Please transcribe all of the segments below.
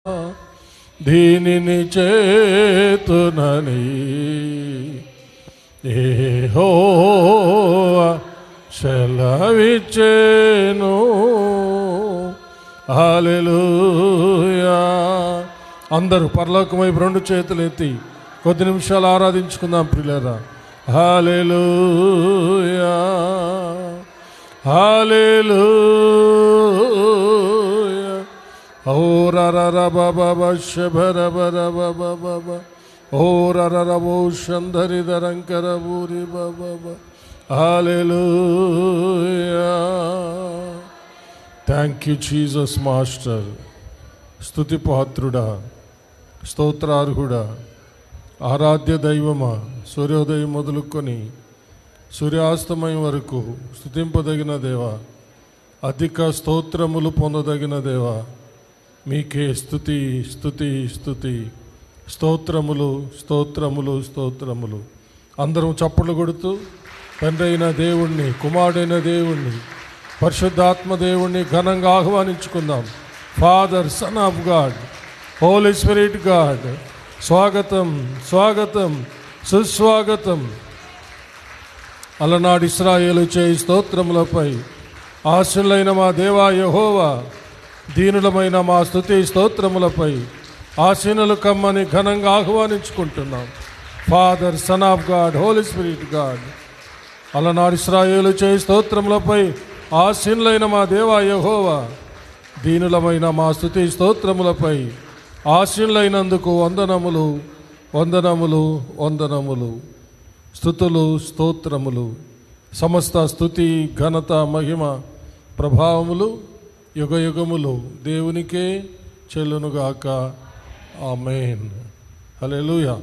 దీనిని చేతునని యెహోవా సెలవిచ్చెను. హల్లెలూయా. అందరూ పరలోకం వైపు రెండు చేతులు ఎత్తి కొద్ది నిమిషాలు ఆరాధించుకుందాం ప్రియులారా. Hallelujah hallelujah. ఓ రర బాబా శబర బర బాబా ఓ రర ఓ శంధరి ధరంకర బూరి బాబా. Hallelujah. Thank you Jesus master. స్తుతి పాత్రుడా, స్తోత్రార్హుడా, ఆరాధ్య దైవమా, సూర్యోదయం మొదలుకొని సూర్యాస్తమయం వరకు స్తుతింపదగిన దేవా, అధిక స్తోత్రములు పొందదగిన దేవా, మీకే స్తుతి స్తుతి స్తుతి. స్తోత్రములు స్తోత్రములు స్తోత్రములు. అందరం చప్పట్లు కొడుతూ తండ్రి అయిన దేవుణ్ణి, కుమారుడైన దేవుణ్ణి, పరిశుద్ధాత్మ దేవుణ్ణి ఘనంగా ఆహ్వానించుకుందాం. Father, son of God, holy spirit God, స్వాగతం స్వాగతం సుస్వాగతం. అలనాడు ఇశ్రాయేలు చేయి స్తోత్రములపై ఆశీనులైన మా దేవా యెహోవా, దీనులమైన మా స్తుతి స్తోత్రములపై ఆశీనులు కమ్మని ఘనంగా ఆహ్వానించుకుంటున్నాం. Father, son of God, holy spirit God. అలనాడు ఇశ్రాయేలు చేయి స్తోత్రములపై ఆశీనులైన మా దేవా యెహోవా, దీనులమైన మా స్తుతి స్తోత్రములపై ఆశీనులైనందుకు వందనములు వందనములు వందనములు. స్తుతులు స్తోత్రములు, సమస్త స్తుతి ఘనత మహిమ ప్రభావములు యుగయుగములు దేవునికే చెల్లునుగాక. ఆమేన్. హల్లెలూయా.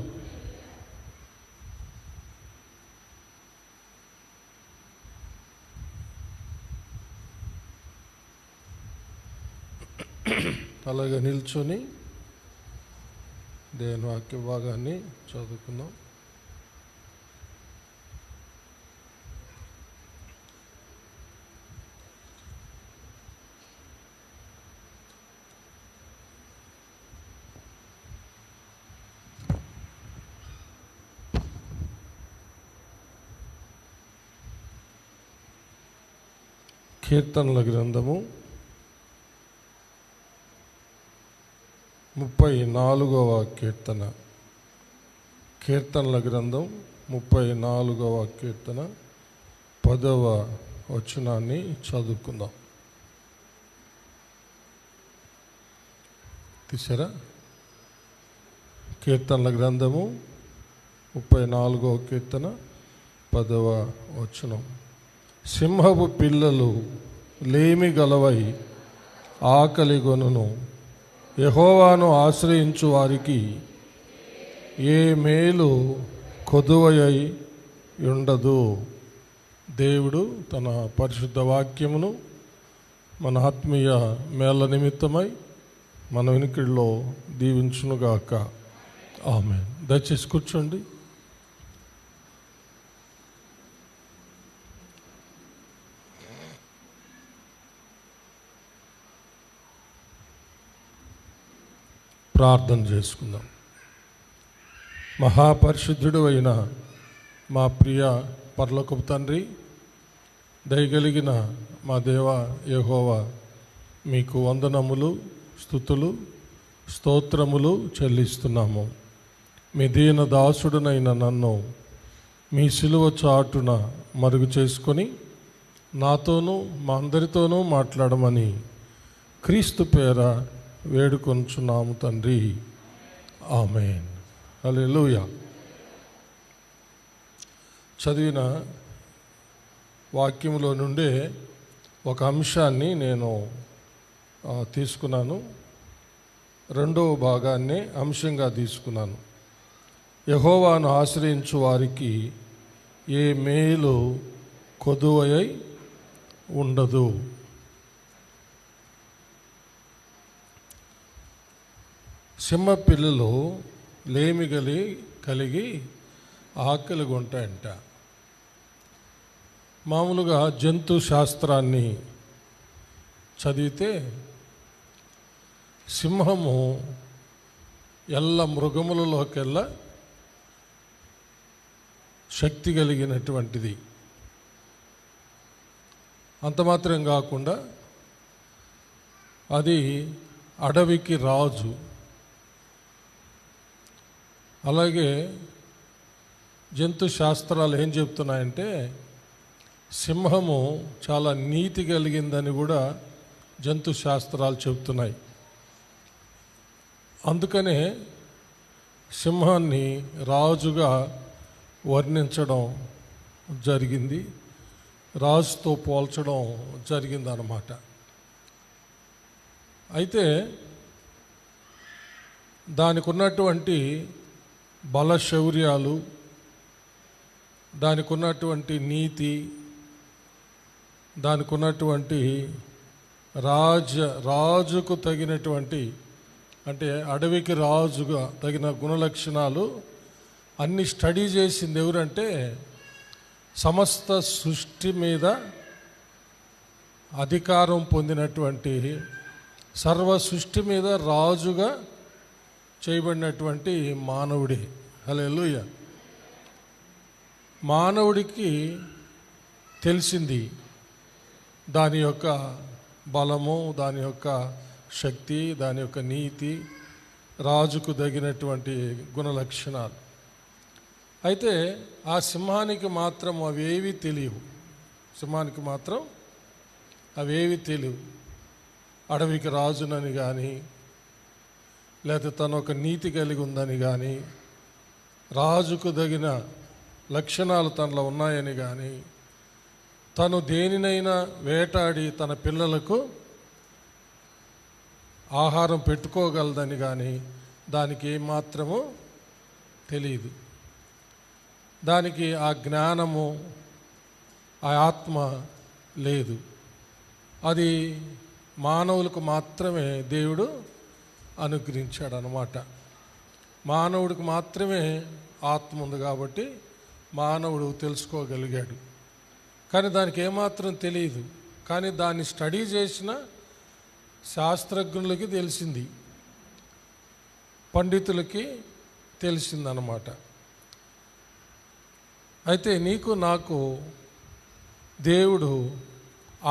అలాగే నిల్చొని దేవుని వాక్య భాగాన్ని చదువుకుందాం. కీర్తనల గ్రంథము 34వ కీర్తన. కీర్తనల గ్రంథం 34వ కీర్తన 10వ వచనాన్ని చదువుకుందాం. తీసారా? కీర్తనల గ్రంథము 34వ కీర్తన 10వ వచనం. సింహపు పిల్లలు లేమి గలవై ఆకలి గొనును, యెహోవాను ఆశ్రయించు వారికి ఏ మేలు కొదువై ఉండదు. దేవుడు తన పరిశుద్ధ వాక్యమును మన ఆత్మీయ మేళ నిమిత్తమై మన వినికిడిలో దీవించునుగాక. ఆమేన్. దయచేసి కూర్చోండి. ప్రార్థన చేసుకుందాం. మహాపరిశుద్ధుడు అయిన మా ప్రియ పరలోకపు తండ్రి, దయగలిగిన మా దేవ యెహోవా, మీకు వందనములు స్తుతులు స్తోత్రములు చెల్లిస్తున్నాము. మీ దీన దాసుడునైన నన్ను మీ సిలువ చాటున మరుగు చేసుకొని నాతోనూ మా అందరితోనూ మాట్లాడమని క్రీస్తు పేర వేడుకొంచున్నాము తండ్రి. ఆమేన్. హల్లెలూయా. చదివిన వాక్యములో నుండే ఒక అంశాన్ని నేను తీసుకున్నాను. రెండవ భాగాన్ని అంశంగా తీసుకున్నాను. యెహోవాను ఆశ్రయించు వారికి ఏ మేలు కొదువై ఉండదు. సింహ పిల్లలు లేమి కలిగి ఆకలి ఉంటాయంట. మామూలుగా జంతు శాస్త్రాన్ని చదివితే సింహము ఎల్ల మృగములలోకెల్లా శక్తి కలిగినటువంటిది. అంత మాత్రం కాకుండా అది అడవికి రాజు. అలాగే జంతు శాస్త్రాలు ఏం చెప్తున్నాయంటే సింహము చాలా నీతి కలిగిందని కూడా జంతు శాస్త్రాలు చెప్తున్నాయి. అందుకనే సింహాన్ని రాజుగా వర్ణించడం జరిగింది, రాజుతో పోల్చడం జరిగిందన్నమాట. అయితే దానికి ఉన్నటువంటి బలశౌర్యాలు, దానికి ఉన్నటువంటి నీతి, దానికి ఉన్నటువంటి రాజుకు తగినటువంటి, అంటే అడవికి రాజుగా తగిన గుణలక్షణాలు అన్ని స్టడీ చేసింది ఎవరంటే సమస్త సృష్టి మీద అధికారం పొందినటువంటి, సర్వ సృష్టి మీద రాజుగా చేయబడినటువంటి మానవుడే. హల్లెలూయా. మానవుడికి తెలిసింది దాని యొక్క బలము, దాని యొక్క శక్తి, దాని యొక్క నీతి, రాజుకు తగినటువంటి గుణలక్షణాలు. అయితే ఆ సింహానికి మాత్రం అవేవి తెలియవు. సింహానికి మాత్రం అవేవి తెలియవు. అడవికి రాజునని కానీ, లేకపోతే తను ఒక నీతి కలిగి ఉందని కానీ, రాజుకు తగిన లక్షణాలు తనలో ఉన్నాయని కానీ, తను దేనినైనా వేటాడి తన పిల్లలకు ఆహారం పెట్టుకోగలదని కానీ దానికి ఏమాత్రము తెలియదు. దానికి ఆ జ్ఞానము, ఆ ఆత్మ లేదు. అది మానవులకు మాత్రమే దేవుడు అనుగ్రహించాడు అన్నమాట. మానవుడికి మాత్రమే ఆత్మ ఉంది కాబట్టి మానవుడు తెలుసుకోగలిగాడు. కానీ దానికి ఏమాత్రం తెలియదు. కానీ దాన్ని స్టడీ చేసిన శాస్త్రజ్ఞులకి తెలిసింది, పండితులకి తెలిసిందన్నమాట. అయితే నీకు నాకు దేవుడు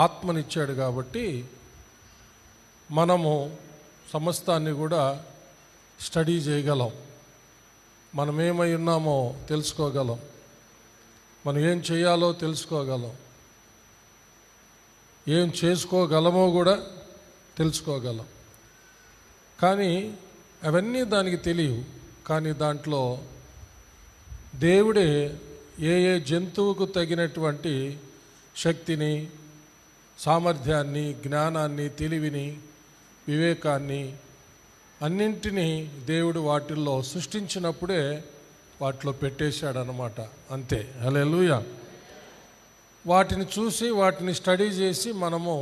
ఆత్మనిచ్చాడు కాబట్టి మనము సమస్తాన్ని కూడా స్టడీ చేయగలం. మనం ఏమై ఉన్నామో తెలుసుకోగలం, మనం ఏం చేయాలో తెలుసుకోగలం, ఏం చేసుకోగలమో కూడా తెలుసుకోగలం. కానీ అవన్నీ దానికి తెలియవు. కానీ దాంట్లో దేవుడే ఏ ఏ జంతువుకు తగినటువంటి శక్తిని, సామర్థ్యాన్ని, జ్ఞానాన్ని, తెలివిని, వివేకాన్ని అన్నింటినీ దేవుడు వాటిల్లో సృష్టించినప్పుడే వాటిలో పెట్టేశాడనమాట. అంతే. హల్లెలూయా. వాటిని చూసి వాటిని స్టడీ చేసి మనము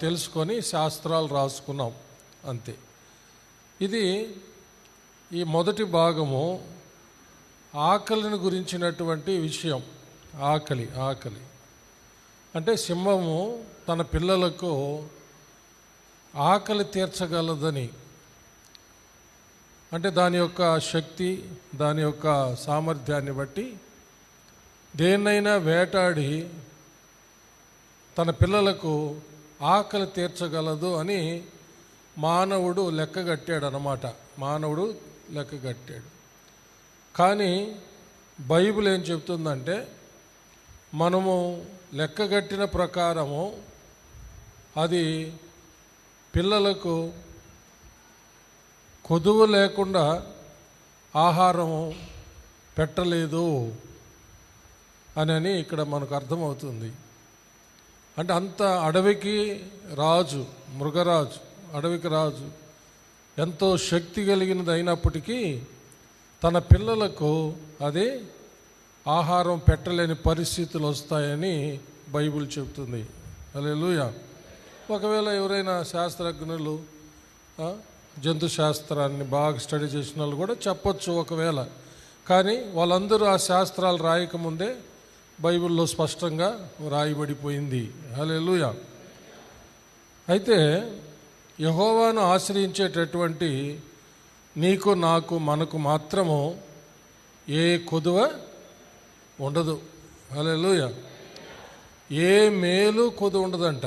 తెలుసుకొని శాస్త్రాలు రాసుకున్నాం, అంతే. ఇది ఈ మొదటి భాగము ఆకలిని గురించినటువంటి విషయం. ఆకలి అంటే సింహము తన పిల్లలకు ఆకలి తీర్చగలదని, అంటే దాని యొక్క శక్తి, దాని యొక్క సామర్థ్యాన్ని బట్టి దేన్నైనా వేటాడి తన పిల్లలకు ఆకలి తీర్చగలదు అని మానవుడు లెక్కగట్టాడు అన్నమాట. మానవుడు లెక్కగట్టాడు. కానీ బైబిల్ ఏం చెప్తుందంటే మనము లెక్కగట్టిన ప్రకారము అది పిల్లలకు కొదువు లేకుండా ఆహారము పెట్టలేదు అని ఇక్కడ మనకు అర్థమవుతుంది. అంటే అంత అడవికి రాజు, మృగరాజు, అడవికి రాజు ఎంతో శక్తి కలిగినది అయినప్పటికీ తన పిల్లలకు అది ఆహారం పెట్టలేని పరిస్థితులు వస్తాయని బైబిల్ చెబుతుంది. హల్లెలూయా. ఒకవేళ ఎవరైనా శాస్త్రజ్ఞులు జంతు శాస్త్రాన్ని బాగా స్టడీ చేసిన వాళ్ళు కూడా చెప్పొచ్చు ఒకవేళ. కానీ వాళ్ళందరూ ఆ శాస్త్రాలు రాయకముందే బైబిల్లో స్పష్టంగా రాయబడిపోయింది. హల్లెలూయా. అయితే యెహోవాను ఆశ్రయించేటటువంటి నీకు నాకు మనకు మాత్రము ఏ కొదువ ఉండదు. హల్లెలూయా. ఏ మేలు కొదువ ఉండదంట.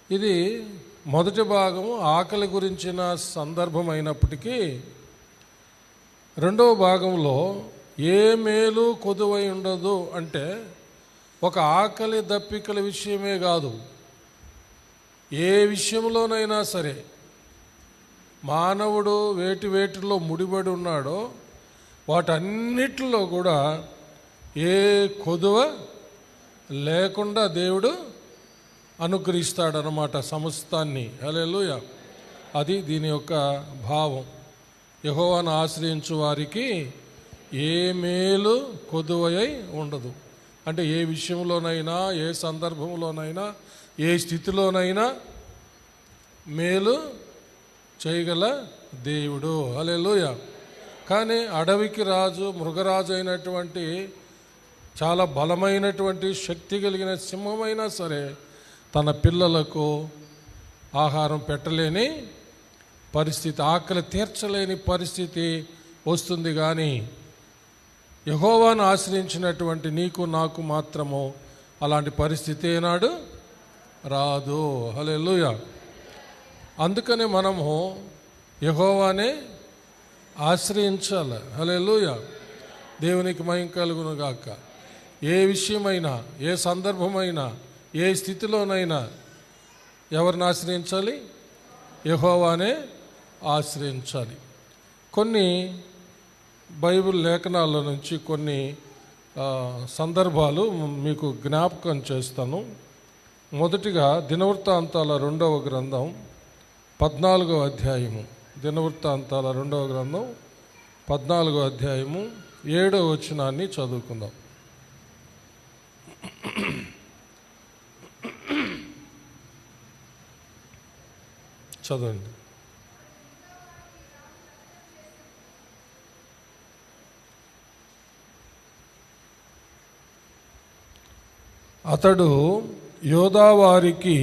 ఇది మొదటి భాగం ఆకలి గురించిన సందర్భం అయినప్పటికీ రెండవ భాగంలో ఏ మేలు కొదువై ఉండదు అంటే ఒక ఆకలి దప్పికల విషయమే కాదు, ఏ విషయంలోనైనా సరే మానవుడు వేటిలో ముడిపడి ఉన్నాడో వాటన్నిటిలో కూడా ఏ కొదువ లేకుండా దేవుడు అనుగ్రహిస్తాడనమాట సమస్తాన్ని. హల్లెలూయా. అది దీని యొక్క భావం. యెహోవాను ఆశ్రయించు వారికి ఏ మేలు కొదువై ఉండదు. అంటే ఏ విషయంలోనైనా, ఏ సందర్భంలోనైనా, ఏ స్థితిలోనైనా మేలు చేయగల దేవుడు. హల్లెలూయా. కానీ అడవికి రాజు, మృగరాజు అయినటువంటి చాలా బలమైనటువంటి శక్తి కలిగిన సింహమైనా సరే తన పిల్లలకు ఆహారం పెట్టలేని పరిస్థితి, ఆకలి తీర్చలేని పరిస్థితి వస్తుంది. కానీ యెహోవాను ఆశ్రయించినటువంటి నీకు నాకు మాత్రము అలాంటి పరిస్థితి ఏనాడు రాదు. హల్లెలూయా. అందుకనే మనము యెహోవానే ఆశ్రయించాలి. హల్లెలూయా. దేవునికి మహిమ కలుగును గాక. ఏ విషయమైనా, ఏ సందర్భమైనా, ఏ స్థితిలోనైనా ఎవరిని ఆశ్రయించాలి? యెహోవానే ఆశ్రయించాలి. కొన్ని బైబిల్ లేఖనాల నుంచి కొన్ని సందర్భాలు మీకు జ్ఞాపకం చేస్తాను. మొదటిగా దినవృత్తాంతాల 2వ గ్రంథం 14వ అధ్యాయము. దినవృత్తాంతాల 2వ గ్రంథం 14వ అధ్యాయము 7వ వచనాన్ని చదువుకుందాం. చదవండి. అతడు యోధావారికి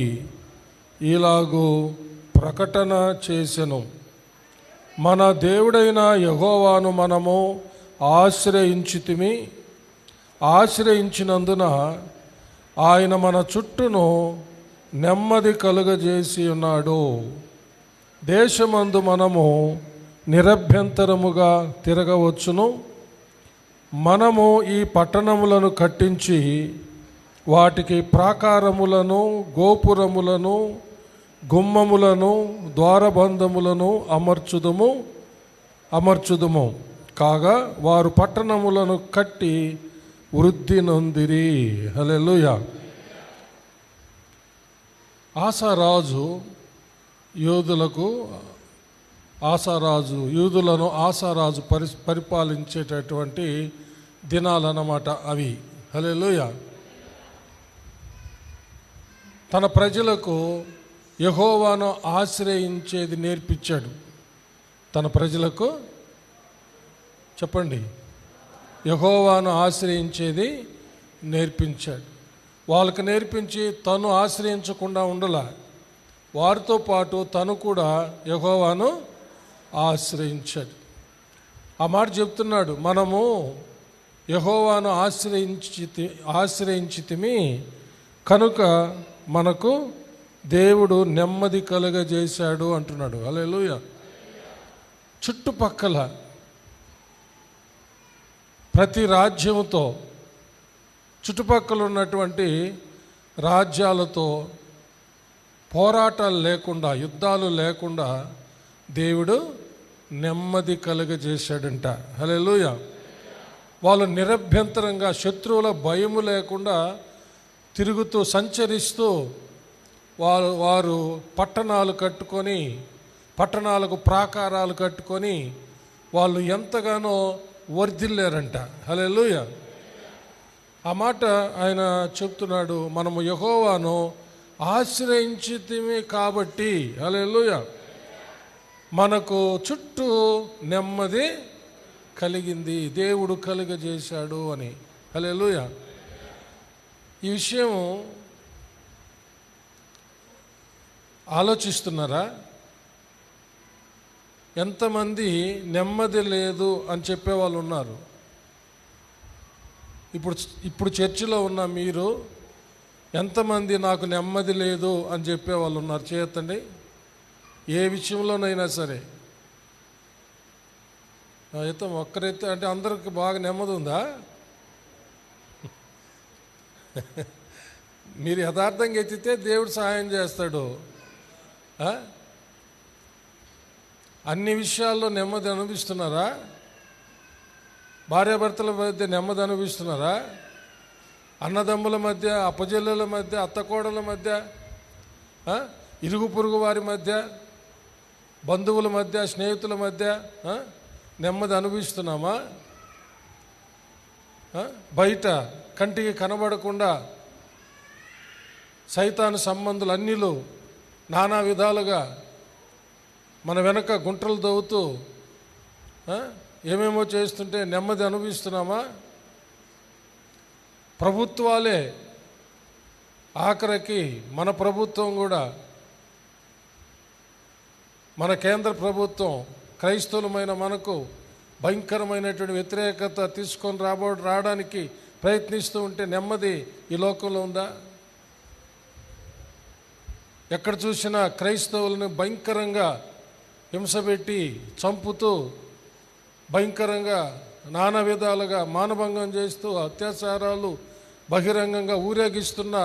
ఇలాగూ ప్రకటన చేసెను, మన దేవుడైన యెహోవాను మనము ఆశ్రయించినందున ఆయన మన చుట్టూను నెమ్మది కలుగజేసి ఉన్నాడు. దేశమందు మనము నిరభ్యంతరముగా తిరగవచ్చును. మనము ఈ పట్టణములను కట్టించి వాటికి ప్రాకారములను, గోపురములను, గుమ్మములను, ద్వారబంధములను అమర్చుదుము. కాగా వారు పట్టణములను కట్టి వృద్ధి నొందిరి. హల్లెలూయా. యూదులను ఆసారాజు పరిపాలించేటటువంటి దినాలన్నమాట అవి. హల్లెలూయా. తన ప్రజలకు యెహోవాను ఆశ్రయించేది నేర్పించాడు. తన ప్రజలకు చెప్పండి, యెహోవాను ఆశ్రయించేది నేర్పించాడు. వాళ్ళకు నేర్పించి తను ఆశ్రయించకుండా ఉండలా, వారితో పాటు తను కూడా యెహోవాను ఆశ్రయించాడు. ఆ మాట చెప్తున్నాడు, మనము యెహోవాను ఆశ్రయించితిమి కనుక మనకు దేవుడు నెమ్మది కలుగజేశాడు అంటున్నాడు. హల్లెలూయా. చుట్టుపక్కల ప్రతి రాజ్యముతో, చుట్టుపక్కల ఉన్నటువంటి రాజ్యాలతో పోరాటాలు లేకుండా, యుద్ధాలు లేకుండా దేవుడు నెమ్మది కలుగజేశాడంట. హల్లెలూయా. వాళ్ళు నిరభ్యంతరంగా, శత్రువుల భయము లేకుండా తిరుగుతూ సంచరిస్తూ వారు పట్టణాలు కట్టుకొని, పట్టణాలకు ప్రాకారాలు కట్టుకొని వాళ్ళు ఎంతగానో వర్ధిల్లారంట. హల్లెలూయా. ఆ మాట ఆయన చెప్తున్నాడు, మనము యెహోవాను ఆశ్రయించితిమి కాబట్టి, హల్లెలూయా, మనకు చుట్టూ నెమ్మది కలిగింది, దేవుడు కలుగజేశాడు అని. హల్లెలూయా. ఈ విషయం ఆలోచిస్తున్నారా? ఎంతమంది నెమ్మది లేదు అని చెప్పేవాళ్ళు ఉన్నారు? ఇప్పుడు చర్చిలో ఉన్న మీరు ఎంతమంది నాకు నెమ్మది లేదు అని చెప్పేవాళ్ళు ఉన్నారు? చేయొద్దండి. ఏ విషయంలోనైనా సరే. అయితే ఒక్కరైతే అంటే అందరికి బాగా నెమ్మది ఉందా? మీరు యథార్థంగా ఎత్తితే దేవుడు సహాయం చేస్తాడు. అన్ని విషయాల్లో నెమ్మది అనుభవిస్తున్నారా? భార్యాభర్తల మధ్య నెమ్మది అనుభవిస్తున్నారా? అన్నదమ్ముల మధ్య, అప్పజెల్లెల మధ్య, అత్తకోడల మధ్య, ఇరుగు పొరుగు వారి మధ్య, బంధువుల మధ్య, స్నేహితుల మధ్య నెమ్మది అనుభవిస్తున్నామా? బయట కంటికి కనబడకుండా సైతాను సంబంధులు అన్నిలు నానా విధాలుగా మన వెనక గుంటలు దవ్వుతూ ఏమేమో చేస్తుంటే నెమ్మది అనుభవిస్తున్నామా? ప్రభుత్వాలే, ఆఖరికి మన ప్రభుత్వం కూడా, మన కేంద్ర ప్రభుత్వం క్రైస్తవులమైన మనకు భయంకరమైనటువంటి వ్యతిరేకత తీసుకొని రావడానికి ప్రయత్నిస్తూ ఉంటే నెమ్మది ఈ లోకంలో ఉందా? ఎక్కడ చూసినా క్రైస్తవులను భయంకరంగా హింసపెట్టి చంపుతూ, భయంకరంగా నానా విధాలుగా మానభంగం చేస్తూ, అత్యాచారాలు బహిరంగంగా ఊరేగిస్తున్న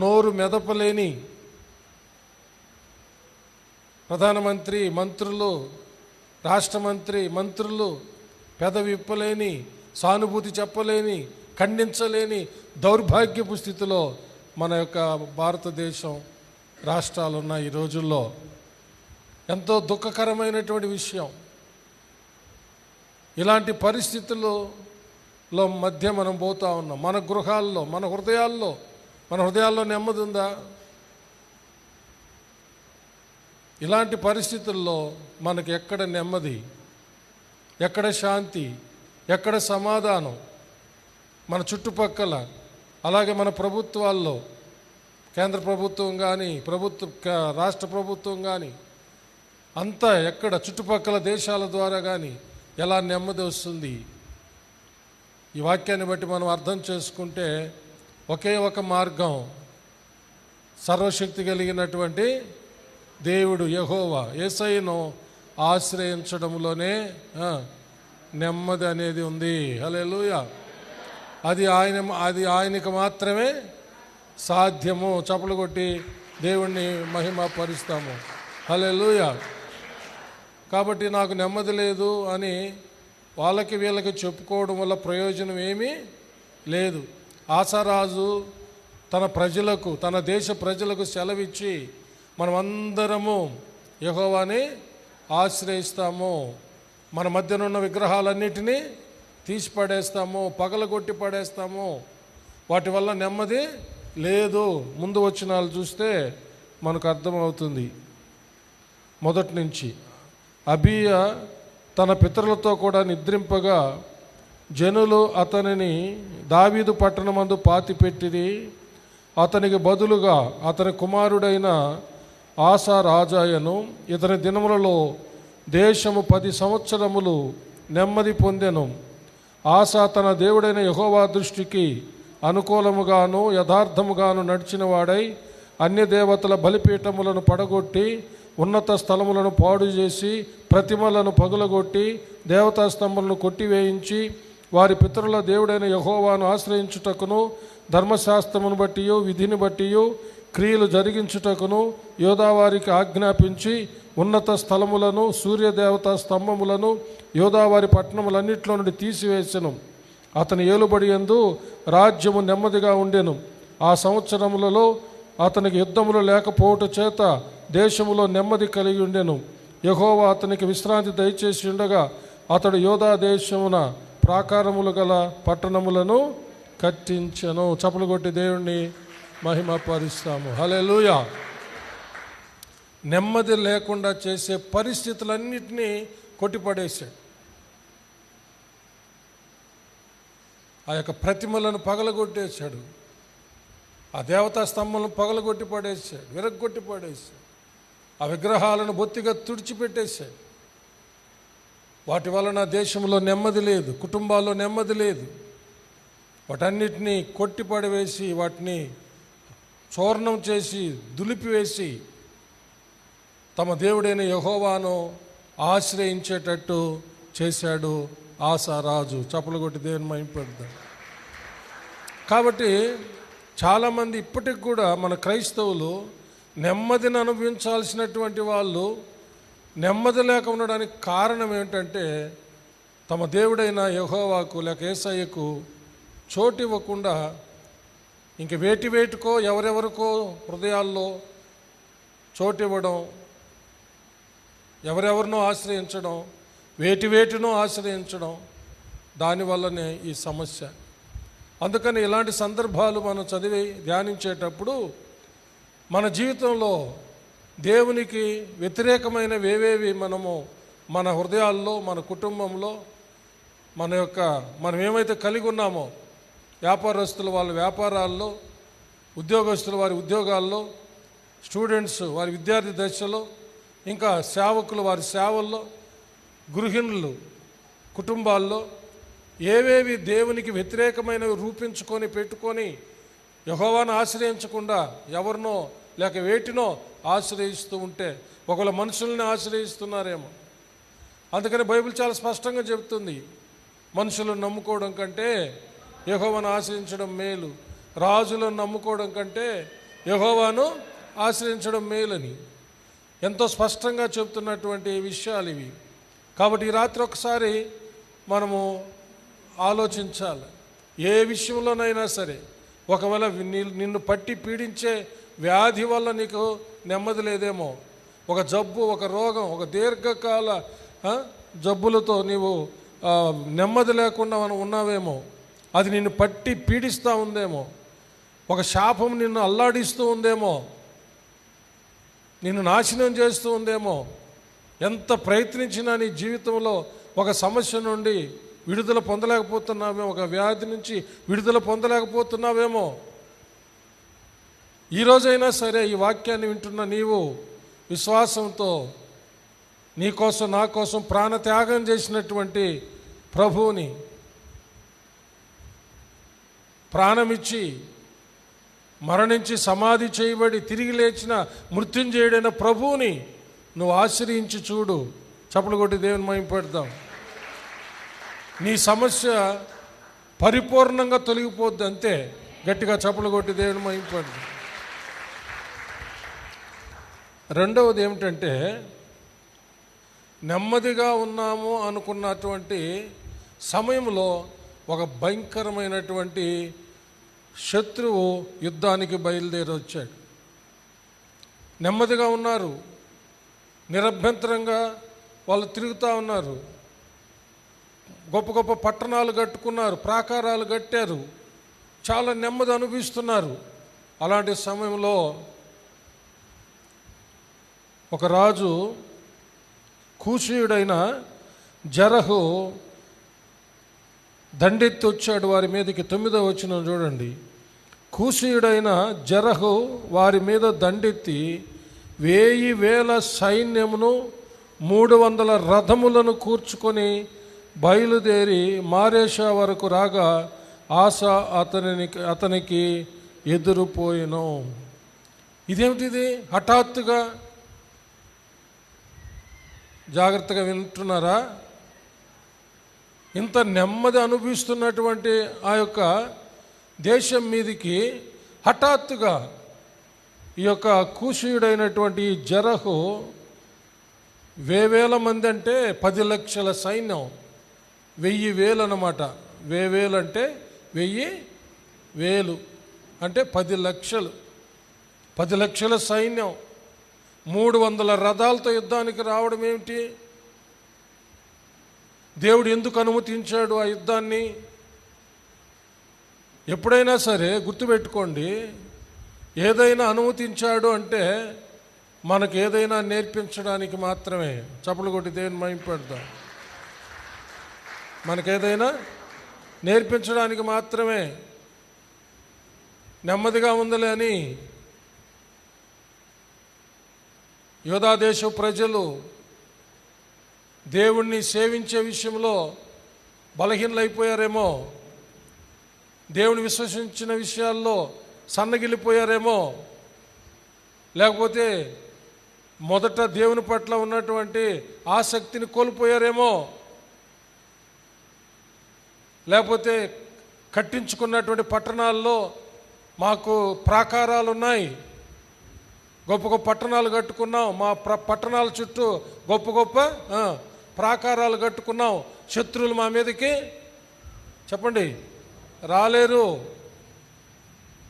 నోరు మెదపలేని ప్రధానమంత్రి, మంత్రులు, రాష్ట్ర మంత్రులు పెదవి విప్పలేని, సానుభూతి చెప్పలేని, ఖండించలేని దౌర్భాగ్యపు స్థితిలో మన యొక్క భారతదేశం రాష్ట్రాలు ఉన్నాయి ఈ రోజుల్లో. ఎంతో దుఃఖకరమైనటువంటి విషయం. ఇలాంటి పరిస్థితుల్లో మధ్య మనం పోతూ ఉన్నాం. మన గృహాల్లో, మన హృదయాల్లో నెమ్మది ఉందా? ఇలాంటి పరిస్థితుల్లో మనకి ఎక్కడ నెమ్మది, ఎక్కడ శాంతి, ఎక్కడ సమాధానం? మన చుట్టుపక్కల, అలాగే మన ప్రభుత్వాల్లో, కేంద్ర ప్రభుత్వం కానీ, రాష్ట్ర ప్రభుత్వం కానీ, అంతా ఎక్కడ చుట్టుపక్కల దేశాల ద్వారా కానీ ఎలా నెమ్మది వస్తుంది? ఈ వాక్యాన్ని బట్టి మనం అర్థం చేసుకుంటే ఒకే ఒక మార్గం, సర్వశక్తి కలిగినటువంటి దేవుడు యెహోవా యేసయ్యను ఆశ్రయించడంలోనే నెమ్మది అనేది ఉంది. హల్లెలూయా. అది ఆయనకు మాత్రమే సాధ్యము. చప్పలు కొట్టి దేవుణ్ణి మహిమ పరుస్తాము. హల్లెలూయా. కాబట్టి నాకు నెమ్మది లేదు అని వాళ్ళకి వీళ్ళకి చెప్పుకోవడం వల్ల ప్రయోజనం ఏమీ లేదు. ఆసారాజు తన ప్రజలకు, తన దేశ ప్రజలకు సెలవిచ్చి మనమందరము యెహోవాని ఆశ్రయిస్తాము, మన మధ్యనున్న విగ్రహాలన్నిటినీ తీసి పడేస్తాము, పగలగొట్టి పడేస్తాము, వాటి వల్ల నెమ్మది లేదు. ముందు వచనాలు చూస్తే మనకు అర్థమవుతుంది. మొదటి నుంచి, అబీయా తన పితరులతో కూడా నిద్రింపగా జనులు అతనిని దావీదు పట్టణమందు పాతిపెట్టిరి. అతనికి బదులుగా అతని కుమారుడైన ఆసా రాజాయను. ఇతని దినములలో దేశము 10 సంవత్సరములు నెమ్మది పొందెను. ఆసా తన దేవుడైన యెహోవా దృష్టికి అనుకూలముగాను యథార్థముగాను నడిచిన వాడై అన్య దేవతల బలిపీఠములను పడగొట్టి ఉన్నత స్థలములను పాడు చేసి ప్రతిమలను పగులగొట్టి దేవతా స్తంభములను కొట్టివేయించి వారి పితరుల దేవుడైన యెహోవాను ఆశ్రయించుటకును ధర్మశాస్త్రమును బట్టియు విధిని బట్టియు క్రియలు జరిగించుటకును యోధావారికి ఆజ్ఞాపించి ఉన్నత స్థలములను సూర్యదేవతా స్తంభములను యోధావారి పట్టణములన్నింటిలో నుండి తీసివేసెను. అతని ఏలుబడి యందు రాజ్యము నెమ్మదిగా ఉండెను. ఆ సంవత్సరములలో అతనికి యుద్ధములు లేకపోవట చేత దేశములో నెమ్మది కలిగి ఉండెను. యెహోవా అతనికి విశ్రాంతి దయచేసి ఉండగా అతడు యోధా దేశమున ప్రాకారములు గల పట్టణములను కట్టించెను. చప్పలు కొట్టి దేవుణ్ణి మహిమ పరుస్తాము. హల్లెలూయా. నెమ్మది లేకుండా చేసే పరిస్థితులన్నిటినీ కొట్టిపడేశాడు. ఆ యొక్క ప్రతిమలను పగలగొట్టేశాడు. ఆ దేవతా స్తంభాలను పగలగొట్టి పడేశాడు, విరగ్గొట్టి పడేశాడు. ఆ విగ్రహాలను బొత్తిగా తుడిచిపెట్టేశాడు. వాటి వలన దేశంలో నెమ్మది లేదు, కుటుంబాల్లో నెమ్మది లేదు. వాటన్నిటినీ కొట్టిపడవేసి, వాటిని చూర్ణం చేసి, దులిపివేసి తమ దేవుడైన యెహోవాను ఆశ్రయించేటట్టు చేశాడు ఆసా రాజు. చప్పలు కొట్టి దేవుని మహిమపడతాడు. కాబట్టి చాలామంది ఇప్పటికి కూడా మన క్రైస్తవులు నెమ్మదిని అనుభవించాల్సినటువంటి వాళ్ళు నెమ్మది లేక ఉండడానికి కారణం ఏంటంటే తమ దేవుడైన యెహోవాకు లేక యేసయ్యకు చోటు ఇవ్వకుండా ఇంక వేటికో ఎవరెవరికో హృదయాల్లో చోటు ఇవ్వడం, ఎవరెవరినో ఆశ్రయించడం, వేటినో ఆశ్రయించడం, దానివల్లనే ఈ సమస్య. అందుకని ఇలాంటి సందర్భాలు మనం చదివి ధ్యానించేటప్పుడు మన జీవితంలో దేవునికి వ్యతిరేకమైనవేవేవి మనము మన హృదయాల్లో, మన కుటుంబంలో, మనం ఏమైతే కలిగి ఉన్నామో, వ్యాపారస్తులు వాళ్ళ వ్యాపారాల్లో, ఉద్యోగస్తులు వారి ఉద్యోగాల్లో, స్టూడెంట్స్ వారి విద్యార్థి దశలో, ఇంకా సేవకులు వారి సేవల్లో, గృహిణులు కుటుంబాల్లో ఏవేవి దేవునికి వ్యతిరేకమైనవి రూపించుకొని పెట్టుకొని యెహోవాను ఆశ్రయించకుండా ఎవరినో లేక వేటినో ఆశ్రయిస్తూ ఉంటే ఒకవేళ మనుషుల్ని ఆశ్రయిస్తున్నారేమో. అందుకని బైబిల్ చాలా స్పష్టంగా చెబుతుంది, మనుషులను నమ్ముకోవడం కంటే యెహోవాను ఆశ్రయించడం మేలు, రాజులను నమ్ముకోవడం కంటే యెహోవాను ఆశ్రయించడం మేలని ఎంతో స్పష్టంగా చెబుతున్నటువంటి విషయాలు ఇవి. కాబట్టి ఈ రాత్రి ఒకసారి మనము ఆలోచించాలి. ఏ విషయంలోనైనా సరే ఒకవేళ నిన్ను పట్టి పీడించే వ్యాధి వల్ల నీకు నెమ్మది లేదేమో, ఒక జబ్బు, ఒక రోగం, ఒక దీర్ఘకాల జబ్బులతో నీవు నెమ్మది లేకుండా మనం ఉన్నావేమో, అది నిన్ను పట్టి పీడిస్తూ ఉందేమో, ఒక శాపం నిన్ను అల్లాడిస్తూ ఉందేమో, నిన్ను నాశనం చేస్తూ ఉందేమో, ఎంత ప్రయత్నించినా నీ జీవితంలో ఒక సమస్య నుండి విడుదల పొందలేకపోతున్నావేమో, ఒక వ్యాధి నుంచి విడుదల పొందలేకపోతున్నావేమో, ఈరోజైనా సరే ఈ వాక్యాన్ని వింటున్న నీవు విశ్వాసంతో నీకోసం నా కోసం ప్రాణత్యాగం చేసినటువంటి ప్రభువుని, ప్రాణమిచ్చి మరణించి సమాధి చేయబడి తిరిగి లేచిన మృత్యుంజయుడైన ప్రభువుని నువ్వు ఆశ్రయించి చూడు. చప్పలు కొట్టి దేవుని మహిమపడదాం. నీ సమస్య పరిపూర్ణంగా తొలగిపోద్ది, అంతే. గట్టిగా చప్పలు కొట్టి దేవుని మహిమపడదాం. రెండవది ఏమిటంటే, నెమ్మదిగా ఉన్నాము అనుకున్నటువంటి సమయంలో ఒక భయంకరమైనటువంటి శత్రువు యుద్ధానికి బయలుదేరి వచ్చాడు. నెమ్మదిగా ఉన్నారు, నిరభ్యంతరంగా వాళ్ళు తిరుగుతూ ఉన్నారు, గొప్ప గొప్ప పట్టణాలు కట్టుకున్నారు, ప్రాకారాలు కట్టారు, చాలా నెమ్మది అనుభవిస్తున్నారు. అలాంటి సమయంలో ఒక రాజు కూషీయుడైన జరహు దండెత్తి వచ్చాడు వారి మీదకి. 9వ వచనం చూడండి. కూషీయుడైన జరహు వారి మీద దండెత్తి 1000 సైన్యమును 300 రథములను కూర్చుకొని బయలుదేరి మారేషా వరకు రాగా ఆసా అతనికి ఎదురుపోయెను. ఇదేమిటిది? హఠాత్తుగా, జాగ్రత్తగా వింటున్నారా? ఇంత నెమ్మది అనుభవిస్తున్నటువంటి ఆ యొక్క దేశం మీదికి హఠాత్తుగా ఈ యొక్క కూషీయుడైనటువంటి జరహు 1000 మంది అంటే 10 లక్షల సైన్యం, 1000 అన్నమాట. 1000 అంటే 1000 అంటే 10 లక్షలు, 10 లక్షల సైన్యం 300 రథాలతో యుద్ధానికి రావడం ఏమిటి? దేవుడు ఎందుకు అనుమతించాడు ఆ యుద్ధాన్ని? ఎప్పుడైనా సరే గుర్తుపెట్టుకోండి, ఏదైనా అనుమతించాడు అంటే మనకు ఏదైనా నేర్పించడానికి మాత్రమే. చప్పలు కొట్టి దేవుని మహిమపడదాం. మనకేదైనా నేర్పించడానికి మాత్రమే. నెమ్మదిగా ఉందలే అని యూదా దేశ ప్రజలు దేవుణ్ణి సేవించే విషయంలో బలహీనలైపోయారేమో, దేవుని విశ్వసించిన విషయాల్లో సన్నగిల్లిపోయారేమో, లేకపోతే మొదట దేవుని పట్ల ఉన్నటువంటి ఆసక్తిని కోల్పోయారేమో, లేకపోతే కట్టించుకున్నటువంటి పట్టణాల్లో మాకు ప్రాకారాలు ఉన్నాయి, గొప్ప గొప్ప పట్టణాలు కట్టుకున్నాం, మా పట్టణాల చుట్టూ గొప్ప గొప్ప ప్రాకారాలు కట్టుకున్నాం, శత్రువులు మా మీదకి చెప్పండి రాలేరు,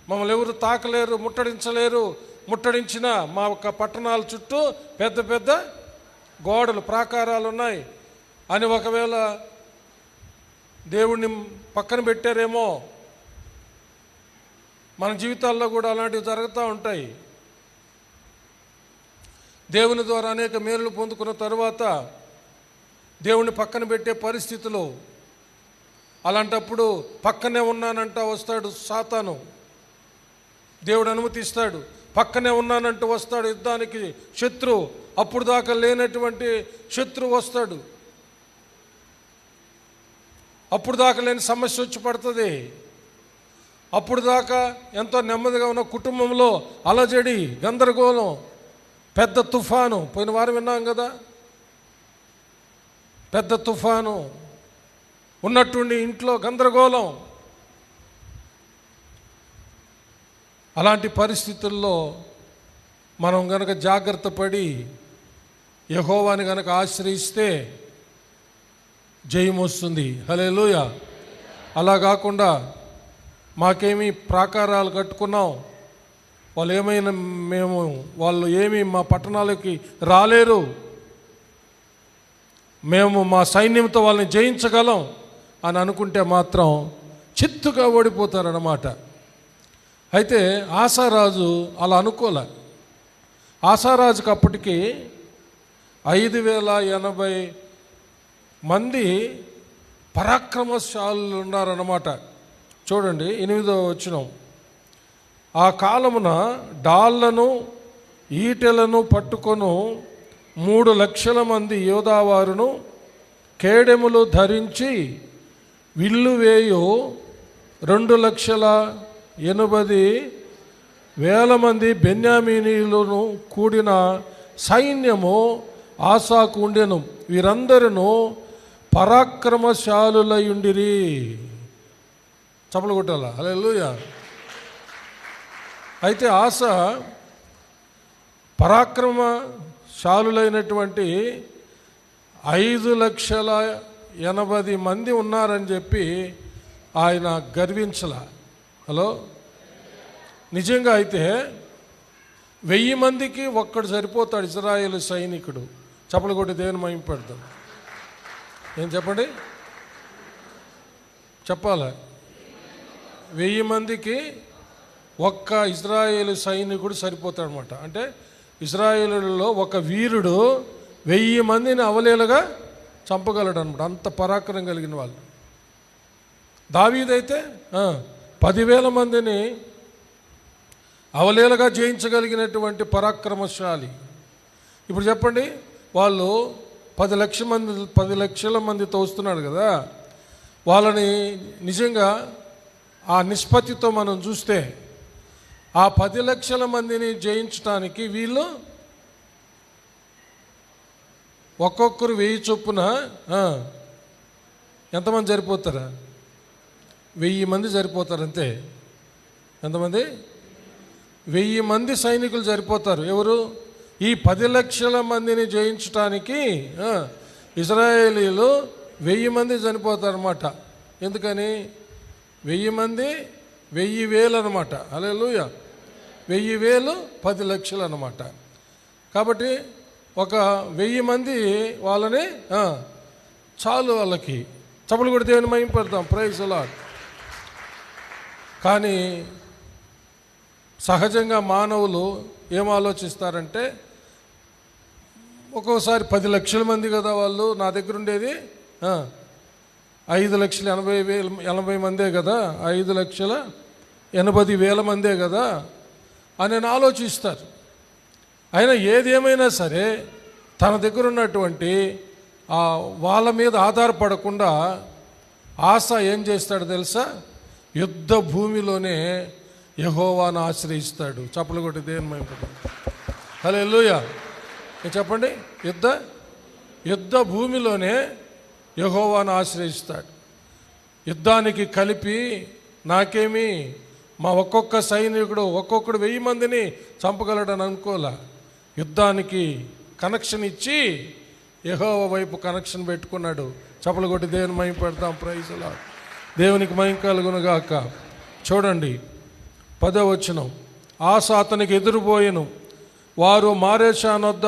మమ్మల్ని ఎవరు తాకలేరు, ముట్టడించలేరు, ముట్టడించిన మా యొక్క పట్టణాల చుట్టూ పెద్ద పెద్ద గోడలు ప్రాకారాలు ఉన్నాయి అని ఒకవేళ దేవుణ్ణి పక్కన పెట్టారేమో. మన జీవితాల్లో కూడా అలాంటివి జరుగుతూ ఉంటాయి. దేవుని ద్వారా అనేక మేలులు పొందుకున్న తరువాత దేవుణ్ణి పక్కన పెట్టే పరిస్థితులు, అలాంటప్పుడు పక్కనే ఉన్నానంట వస్తాడు సాతాను, దేవుడు అనుమతిస్తాడు. పక్కనే ఉన్నానంటూ వస్తాడు యుద్ధానికి శత్రువు, అప్పుడు దాకా లేనటువంటి శత్రువు వస్తాడు, అప్పుడు దాకా లేని సమస్య వచ్చి పడుతుంది. అప్పుడు దాకా ఎంతో నెమ్మదిగా ఉన్న కుటుంబంలో అలజడి, గందరగోళం, పెద్ద తుఫాను. పోయిన వారం విన్నాం కదా, పెద్ద తుఫాను ఉన్నట్టుండి ఇంట్లో గందరగోళం. అలాంటి పరిస్థితుల్లో మనం గనక జాగ్రత్త పడి యెహోవాని గనక ఆశ్రయిస్తే జయం వస్తుంది. హల్లెలూయా. అలా కాకుండా మాకేమీ ప్రాకారాలు కట్టుకున్నాం, వాళ్ళు ఏమీ మా పట్టణాలకి రాలేరు, మేము మా సైన్యంతో వాళ్ళని జయించగలం అని అనుకుంటే మాత్రం చిత్తుగా ఓడిపోతారన్నమాట. అయితే ఆసారాజు అలా అనుకోలే. ఆసారాజుకి అప్పటికి 5080 మంది పరాక్రమశాలులు ఉన్నారన్నమాట. చూడండి 8వ వచనం. ఆ కాలమున డాళ్లను ఈటెలను పట్టుకొను 3 లక్షల మంది యోధావారును కేడెములు ధరించి విల్లు వేయు 2,80,000 మంది బెన్యామీనీయులను కూడిన సైన్యము ఆసాకు ఉండెను. వీరందరూ పరాక్రమశాలులయుండిరి. చప్పలు కొట్టాలా? హల్లెలూయా. అయితే ఆస పరాక్రమశాలులైనటువంటి 5,80,000 మంది ఉన్నారని చెప్పి ఆయన గర్వించల. హలో, నిజంగా అయితే 1000 మందికి ఒక్కడు సరిపోతాడు ఇశ్రాయేలు సైనికుడు. చప్పలు కొట్టి దేవుని మహిమపడతాం. ఏం చెప్పండి, చెప్పాలి. 1000 మందికి ఒక్క ఇశ్రాయేలు సైనికుడు సరిపోతాడనమాట. అంటే ఇశ్రాయేలులో ఒక వీరుడు 1000 మందిని అవలీలగా చంపగలడు అనమాట. అంత పరాక్రమం కలిగిన వాళ్ళు. దావీదైతే 10,000 మందిని అవలీలగా జయించగలిగినటువంటి పరాక్రమశాలి. ఇప్పుడు చెప్పండి, వాళ్ళు 10 లక్షల మందితో వస్తున్నాడు కదా, వాళ్ళని నిజంగా ఆ నిష్పత్తితో మనం చూస్తే ఆ 10 లక్షల మందిని జయించడానికి వీళ్ళు ఒక్కొక్కరు 1000 చొప్పున ఎంతమంది సరిపోతారా? 1000 మంది సరిపోతారు అంతే. ఎంతమంది? 1000 మంది సైనికులు సరిపోతారు. ఎవరు? ఈ 10 లక్షల మందిని జయించడానికి ఇశ్రాయేలీలు 1000 మంది చనిపోతారన్నమాట. ఎందుకని? 1000 మంది 1000,000 అనమాట. హల్లెలూయా. 1000,000 10 లక్షలు అనమాట. కాబట్టి ఒక 1000 మంది వాళ్ళని చాలు వాళ్ళకి. చప్పలు కూడా దేవుని మహిమపడతాం. Praise the lord. కానీ సహజంగా మానవులు ఏం ఆలోచిస్తారంటే, ఒక్కోసారి 10 లక్షల మంది కదా వాళ్ళు, నా దగ్గర ఉండేది 5,80,000 మందే కదా, 5,80,000 మందే కదా అని ఆలోచిస్తారు. అయినా ఏదేమైనా సరే తన దగ్గర ఉన్నటువంటి వాళ్ళ మీద ఆధారపడకుండా ఆస ఏం చేస్తాడు తెలుసా? యుద్ధ భూమిలోనే యెహోవాను ఆశ్రయిస్తాడు. చప్పలు కొట్టి దేవుని మహిమపడతాం. హల్లెలూయా. చెప్పండి, యుద్ధ భూమిలోనే యెహోవాను ఆశ్రయిస్తాడు. యుద్ధానికి కలిపి నాకేమి మా ఒక్కొక్క సైనికుడు ఒక్కొక్కడు 1000 మందిని చంపగలడని అనుకోలే. యుద్ధానికి కనెక్షన్ ఇచ్చి యెహోవా వైపు కనెక్షన్ పెట్టుకున్నాడు. చప్పలు కొట్టి దేవుని మహిమ పెడతాం. Praise lord. దేవునికి మహిమ కలుగునుగాక. చూడండి 10వ వచనం. ఆస అతనికి ఎదురుపోయెను. వారు మారేషాను వద్ద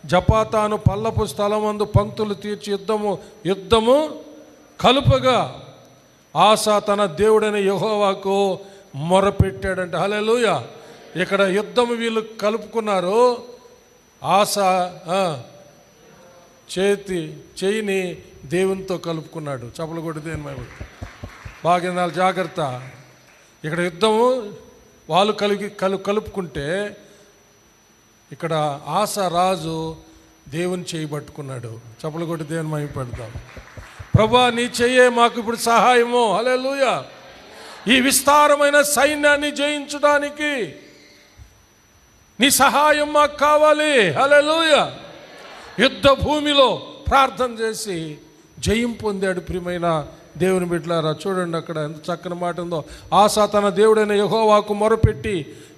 జపాతాను పల్లపు స్థలమందు పంక్తులు తీర్చి యుద్ధము కలుపగా ఆస తన దేవుడైన యెహోవాకు మొరపెట్టాడంట. హల్లెలూయా. ఇక్కడ యుద్ధము వీళ్ళు కలుపుకున్నారు. ఆస చేయిని దేవునితో కలుపుకున్నాడు. చప్పలు కొట్టి దేవుని మహిమ. బాగా జాగ్రత్త. ఇక్కడ యుద్ధము వాళ్ళు కలుపుకుంటే ఇక్కడ ఆస రాజు దేవుని చేయి పట్టుకున్నాడు. చప్పలు కొట్టి దేవుని మహిమ పెడతాం. ప్రభువా, నీ చెయ్యే మాకు ఇప్పుడు సహాయము. హల్లెలూయా. ఈ విస్తారమైన సైన్యాన్ని జయించడానికి నీ సహాయం మాకు కావాలి. హల్లెలూయా. యుద్ధ భూమిలో ప్రార్థన చేసి జయం పొందాడు. ప్రియమైన దేవుని బిడ్డలారా, చూడండి అక్కడ ఎంత చక్కని మాట ఉందో. ఆస తన దేవుడైన యెహోవాకు మొరపెట్టి,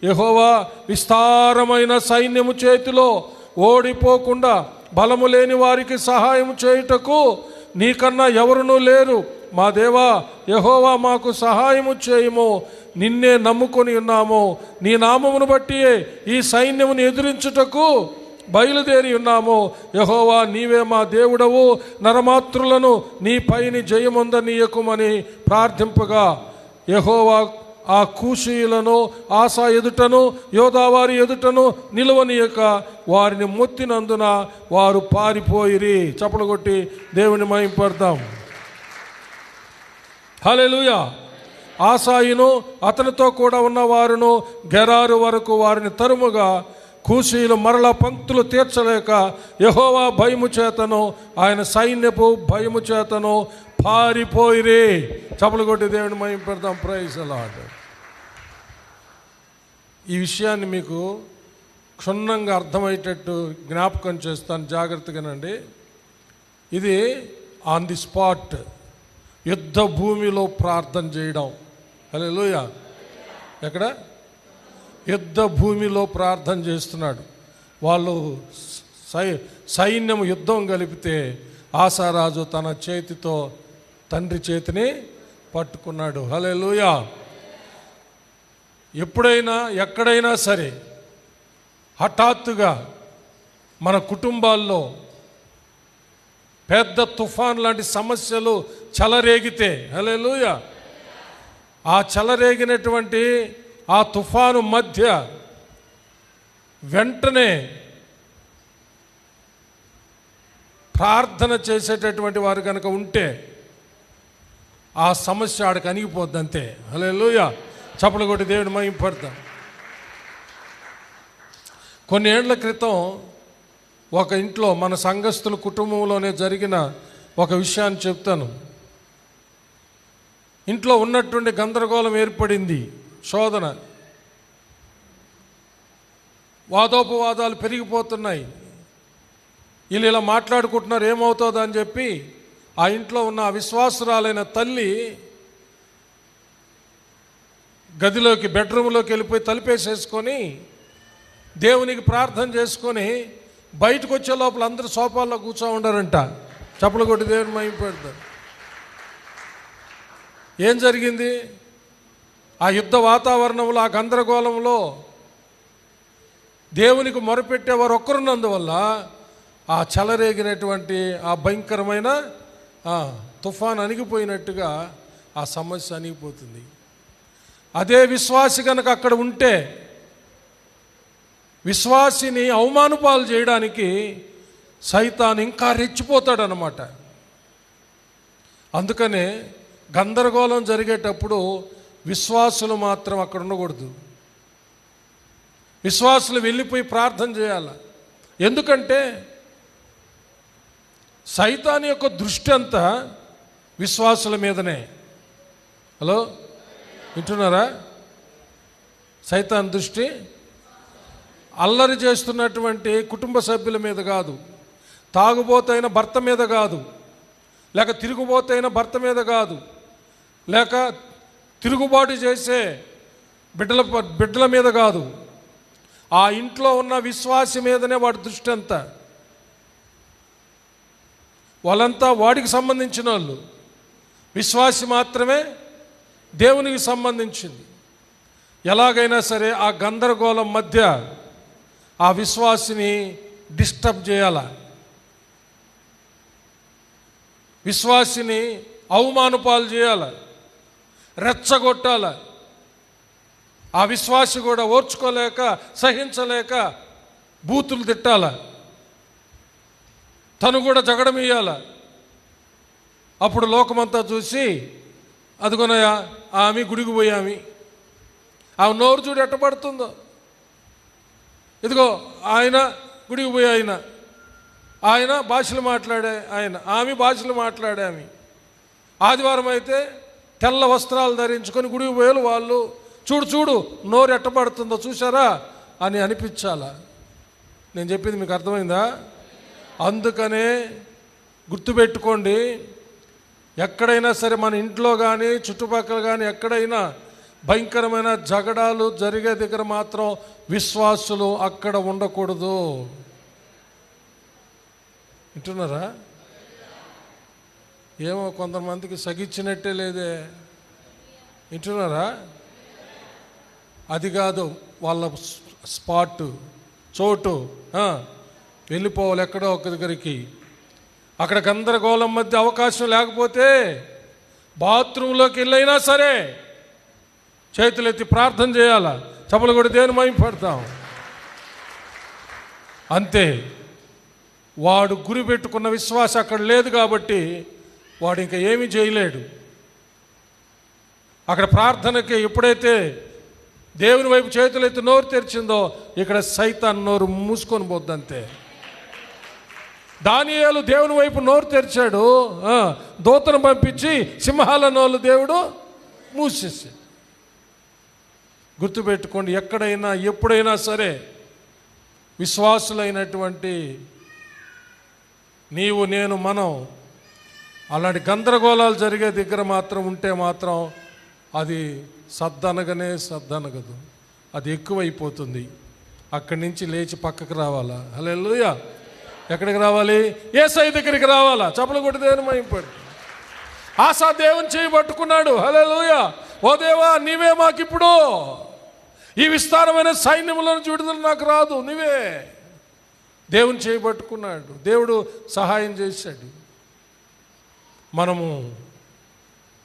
యెహోవా, విస్తారమైన సైన్యము చేతిలో ఓడిపోకుండా బలము లేని వారికి సహాయం చేయుటకు నీకన్నా ఎవరునూ లేరు. మా దేవా యెహోవా, మాకు సహాయము చేయము. నిన్నే నమ్ముకొని ఉన్నాము. నీ నామమును బట్టి ఈ సైన్యమును ఎదిరించుటకు బయలుదేరి ఉన్నాము. యెహోవా, నీవే మా దేవుడవు. నరమాత్రులను నీ పైని జయముందనీయకుమని ప్రార్థింపగా యెహోవా ఆ కూషీయులను ఆస ఎదుటను యోధావారి ఎదుటను నిలువనీయక వారిని మొత్తినందున వారు పారిపోయిరి. చప్పలు కొట్టి దేవుని మహిమపడతాం. హల్లెలూయా. ఆసాయును అతనితో కూడా ఉన్న వారును గెరారు వరకు వారిని తరుముగా కూషీయులు మరల పంక్తులు తీర్చలేక యెహోవా భయము చేతను ఆయన సైన్యపు భయము చేతను పారిపోయిరి. చప్పలు కొట్టి దేవుని మహిమ పెడతాం. Praise the lord. ఈ విషయాన్ని మీకు క్షుణ్ణంగా అర్థమయ్యేటట్టు జ్ఞాపకం చేస్తాను, జాగ్రత్తగానండి. ఇది ఆన్ ది స్పాట్ యుద్ధ భూమిలో ప్రార్థన చేయడం. హల్లెలూయా. ఎక్కడ? యుద్ధ భూమిలో ప్రార్థన చేస్తున్నాడు. వాళ్ళు సైన్యం యుద్ధం కలిపితే ఆసారాజు తన చేతితో తండ్రి చేతిని పట్టుకున్నాడు. హల్లెలూయా. ఎప్పుడైనా ఎక్కడైనా సరే హఠాత్తుగా మన కుటుంబాల్లో పెద్ద తుఫాన్ లాంటి సమస్యలు చెలరేగితే, హల్లెలూయా, ఆ చెలరేగినటువంటి ఆ తుఫాను మధ్య వెంటనే ప్రార్థన చేసేటటువంటి వారు కనుక ఉంటే ఆ సమస్య ఆడికి అణిగిపోద్ది అంతే. హల్లెలూయా. చప్పలు కొట్టి దేవుని మహిమ పడతాం. కొన్ని ఏళ్ల క్రితం ఒక ఇంట్లో మన సంఘస్థుల కుటుంబంలోనే జరిగిన ఒక విషయాన్ని చెప్తాను. ఇంట్లో ఉన్నటువంటి గందరగోళం ఏర్పడింది. శోధన, వాదోపవాదాలు పెరిగిపోతున్నాయి. వీళ్ళు ఇలా మాట్లాడుకుంటున్నారు, ఏమవుతుందో అని చెప్పి ఆ ఇంట్లో ఉన్న అవిశ్వాసురాలైన తల్లి గదిలోకి బెడ్రూమ్లోకి వెళ్ళిపోయి తలుపేసేసుకొని దేవునికి ప్రార్థన చేసుకొని బయటకు వచ్చే లోపల అందరూ సోఫాల్లో కూర్చో ఉండారంట. చప్పలు కొట్టి దేవుని మహిమ పెడతారు. ఏం జరిగింది? ఆ యుద్ధ వాతావరణంలో, ఆ గందరగోళంలో దేవునికి మొరపెట్టేవారు ఒక్కరున్నందువల్ల ఆ చెలరేగినటువంటి ఆ భయంకరమైన తుఫాన్ అణిగిపోయినట్టుగా ఆ సమస్య అణిగిపోతుంది. అదే విశ్వాసి కనుక అక్కడ ఉంటే విశ్వాసిని అవమానపాలు చేయడానికి సైతాను ఇంకా రెచ్చిపోతాడనమాట. అందుకనే గందరగోళం జరిగేటప్పుడు విశ్వాసులు మాత్రం అక్కడ ఉండకూడదు. విశ్వాసులు వెళ్ళిపోయి ప్రార్థన చేయాలి. ఎందుకంటే సైతాను యొక్క దృష్టి అంతా విశ్వాసుల మీదనే. హలో, వింటున్నారా? సైతాన్ దృష్టి అల్లరి చేస్తున్నటువంటి కుటుంబ సభ్యుల మీద కాదు, తాగుబోతైన భర్త మీద కాదు, లేక తిరుగుబోతైన భర్త మీద కాదు, లేక తిరుగుబాటు చేసే బిడ్డల మీద కాదు, ఆ ఇంట్లో ఉన్న విశ్వాసి మీదనే వాడి దృష్టి అంతా. వాళ్ళంతా వాడికి సంబంధించిన వాళ్ళు, విశ్వాసి మాత్రమే దేవునికి సంబంధించింది. ఎలాగైనా సరే ఆ గందరగోళం మధ్య ఆ విశ్వాసిని డిస్టర్బ్ చేయాల, విశ్వాసిని అవమానపాలు చేయాల, రెచ్చగొట్టాల. ఆ విశ్వాసి కూడా ఓర్చుకోలేక సహించలేక బూతులు తిట్టాల, తను కూడా జగడమియ్యాల. అప్పుడు లోకమంతా చూసి అదిగోనయా ఆమె గుడికి పోయామి, ఆమె నోరు చూడు ఎట్టబడుతుందో, ఇదిగో ఆయన గుడికి పోయి ఆయన భాషలు మాట్లాడే ఆమె భాషలు మాట్లాడే ఆమె. ఆదివారం అయితే తెల్ల వస్త్రాలు ధరించుకొని గుడికి పోయారు వాళ్ళు. చూడు నోరు ఎట్టబడుతుందో చూసారా అని అనిపించాలా. నేను చెప్పింది మీకు అర్థమైందా? అందుకనే గుర్తుపెట్టుకోండి, ఎక్కడైనా సరే మన ఇంట్లో కానీ చుట్టుపక్కల కానీ ఎక్కడైనా భయంకరమైన జగడాలు జరిగే దగ్గర మాత్రం విశ్వాసులు అక్కడ ఉండకూడదు. వింటున్నారా? ఏమో కొంతమందికి సగిచ్చినట్టే లేదే. వింటున్నారా? అది కాదు వాళ్ళ స్పాట్, చోటు. వెళ్ళిపోవాలి ఎక్కడో ఒక దగ్గరికి. అక్కడ గందరగోళం మధ్య అవకాశం లేకపోతే బాత్రూంలోకి వెళ్ళైనా సరే చేతులెత్తి ప్రార్థన చేయాలా, చపలు కూడా దేవుని మహిమపడతాం. అంతే. వాడు గురి పెట్టుకున్న విశ్వాసం అక్కడ లేదు కాబట్టి వాడు ఇంకా ఏమీ చేయలేడు. అక్కడ ప్రార్థనకి ఎప్పుడైతే దేవుని వైపు చేతులెత్తి నోరు తెరిచిందో ఇక్కడ సైతాన్ నోరు మూసుకొని పోద్ది. అంతే. దానియేలు దేవుని వైపు నోరు తెరిచాడు, దూతను పంపించి సింహాల నోళ్ళు దేవుడు మూసేసాడు. గుర్తుపెట్టుకోండి, ఎక్కడైనా ఎప్పుడైనా సరే విశ్వాసులైనటువంటి నీవు నేను మనం అలాంటి గందరగోళాలు జరిగే దగ్గర మాత్రం ఉంటే మాత్రం అది సద్దనగదు, అది ఎక్కువైపోతుంది. అక్కడి నుంచి లేచి పక్కకు రావాలా. హల్లెలూయా. ఎక్కడికి రావాలి? యేసయ్య దగ్గరికి రావాలా. చపలు కొట్టి దేవుని మహిమపడు. ఆసా దేవుని చేయి పట్టుకున్నాడు. హల్లెలూయా. ఓ దేవా, నీవే మాకిప్పుడు ఈ విస్తారమైన సైన్యంలో విడుదల నాకు రాదు, నీవే. దేవుని చేయి పట్టుకున్నాడు, దేవుడు సహాయం చేశాడు. మనము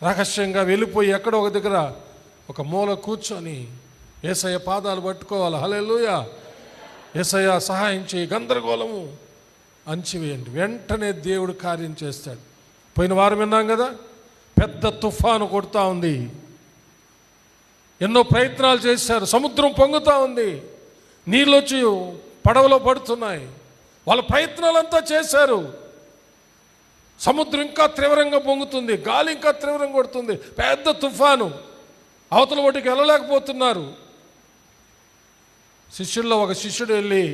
రహస్యంగా వెళ్ళిపోయి ఎక్కడో ఒక దగ్గర ఒక మూల కూర్చొని యేసయ్య పాదాలు పట్టుకోవాలి. హల్లెలూయా. యేసయ్య సహాయం చేయి, గందరగోళము అంచివేయండి. వెంటనే దేవుడు కార్యం చేస్తాడు. పోయిన వారం విన్నాం కదా, పెద్ద తుఫాను కొడుతూ ఉంది, ఎన్నో ప్రయత్నాలు చేశారు, సముద్రం పొంగుతూ ఉంది, నీళ్ళు వచ్చి పడవలో పడుతున్నాయి. వాళ్ళ ప్రయత్నాలంతా చేశారు, సముద్రం ఇంకా తీవ్రంగా పొంగుతుంది, గాలి ఇంకా తీవ్రంగా కొడుతుంది, పెద్ద తుఫాను, అవతల ఒడ్డుకి వెళ్ళలేకపోతున్నారు. శిష్యుల్లో ఒక శిష్యుడు వెళ్ళి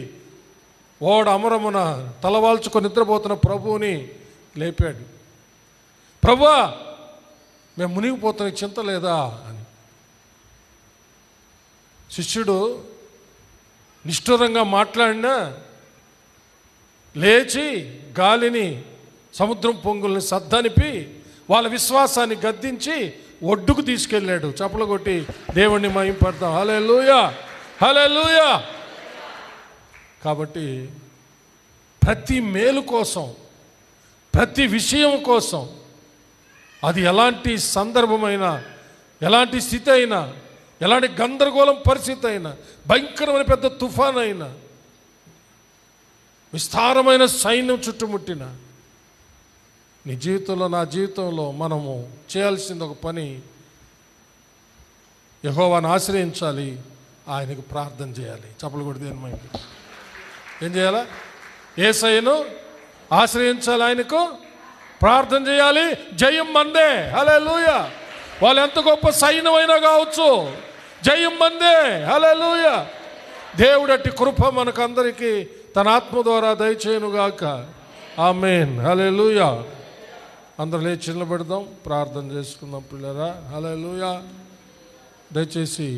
ఓడ అమరమున తలవాల్చుకొని నిద్రపోతున్న ప్రభువుని లేపాడు. ప్రభువా, మేము మునిగిపోతున్న చింత లేదా అని. శిష్యుడు నిష్ఠురంగా మాట్లాడినా లేచి గాలిని సముద్రం పొంగుల్ని సద్దనిపి వాళ్ళ విశ్వాసాన్ని గద్దించి ఒడ్డుకు తీసుకెళ్ళాడు. చప్పలు కొట్టి దేవుణ్ణి మహిమపడతాం. హల్లెలూయా, హల్లెలూయా. కాబట్టి ప్రతి మేలు కోసం, ప్రతి విషయం కోసం, అది ఎలాంటి సందర్భమైనా, ఎలాంటి స్థితి అయినా, ఎలాంటి గందరగోళం పరిస్థితి అయినా, భయంకరమైన పెద్ద తుఫాన్ అయినా, విస్తారమైన సైన్యం చుట్టుముట్టిన నీ జీవితంలో, నా జీవితంలో మనము చేయాల్సింది ఒక పని, యెహోవాను ఆశ్రయించాలి, ఆయనకు ప్రార్థన చేయాలి. చప్పలు కొడితే ఏం చేయాలా? యేసయ్యను ఆశ్రయించాలి, ఆయనకు ప్రార్థన చేయాలి. జయం మందే. హల్లెలూయా. వాళ్ళు ఎంత గొప్ప సైన్యమైనా కావచ్చు, జయం మందే. హల్లెలూయా. దేవుడట్టి కృప మనకందరికీ తన ఆత్మ ద్వారా దయచేయునుగాక. ఆమేన్. హల్లెలూయా. అందరూ లేచి నిలబెడదాం, ప్రార్థన చేసుకుందాం పిల్లరా. హల్లెలూయా. దయచేసి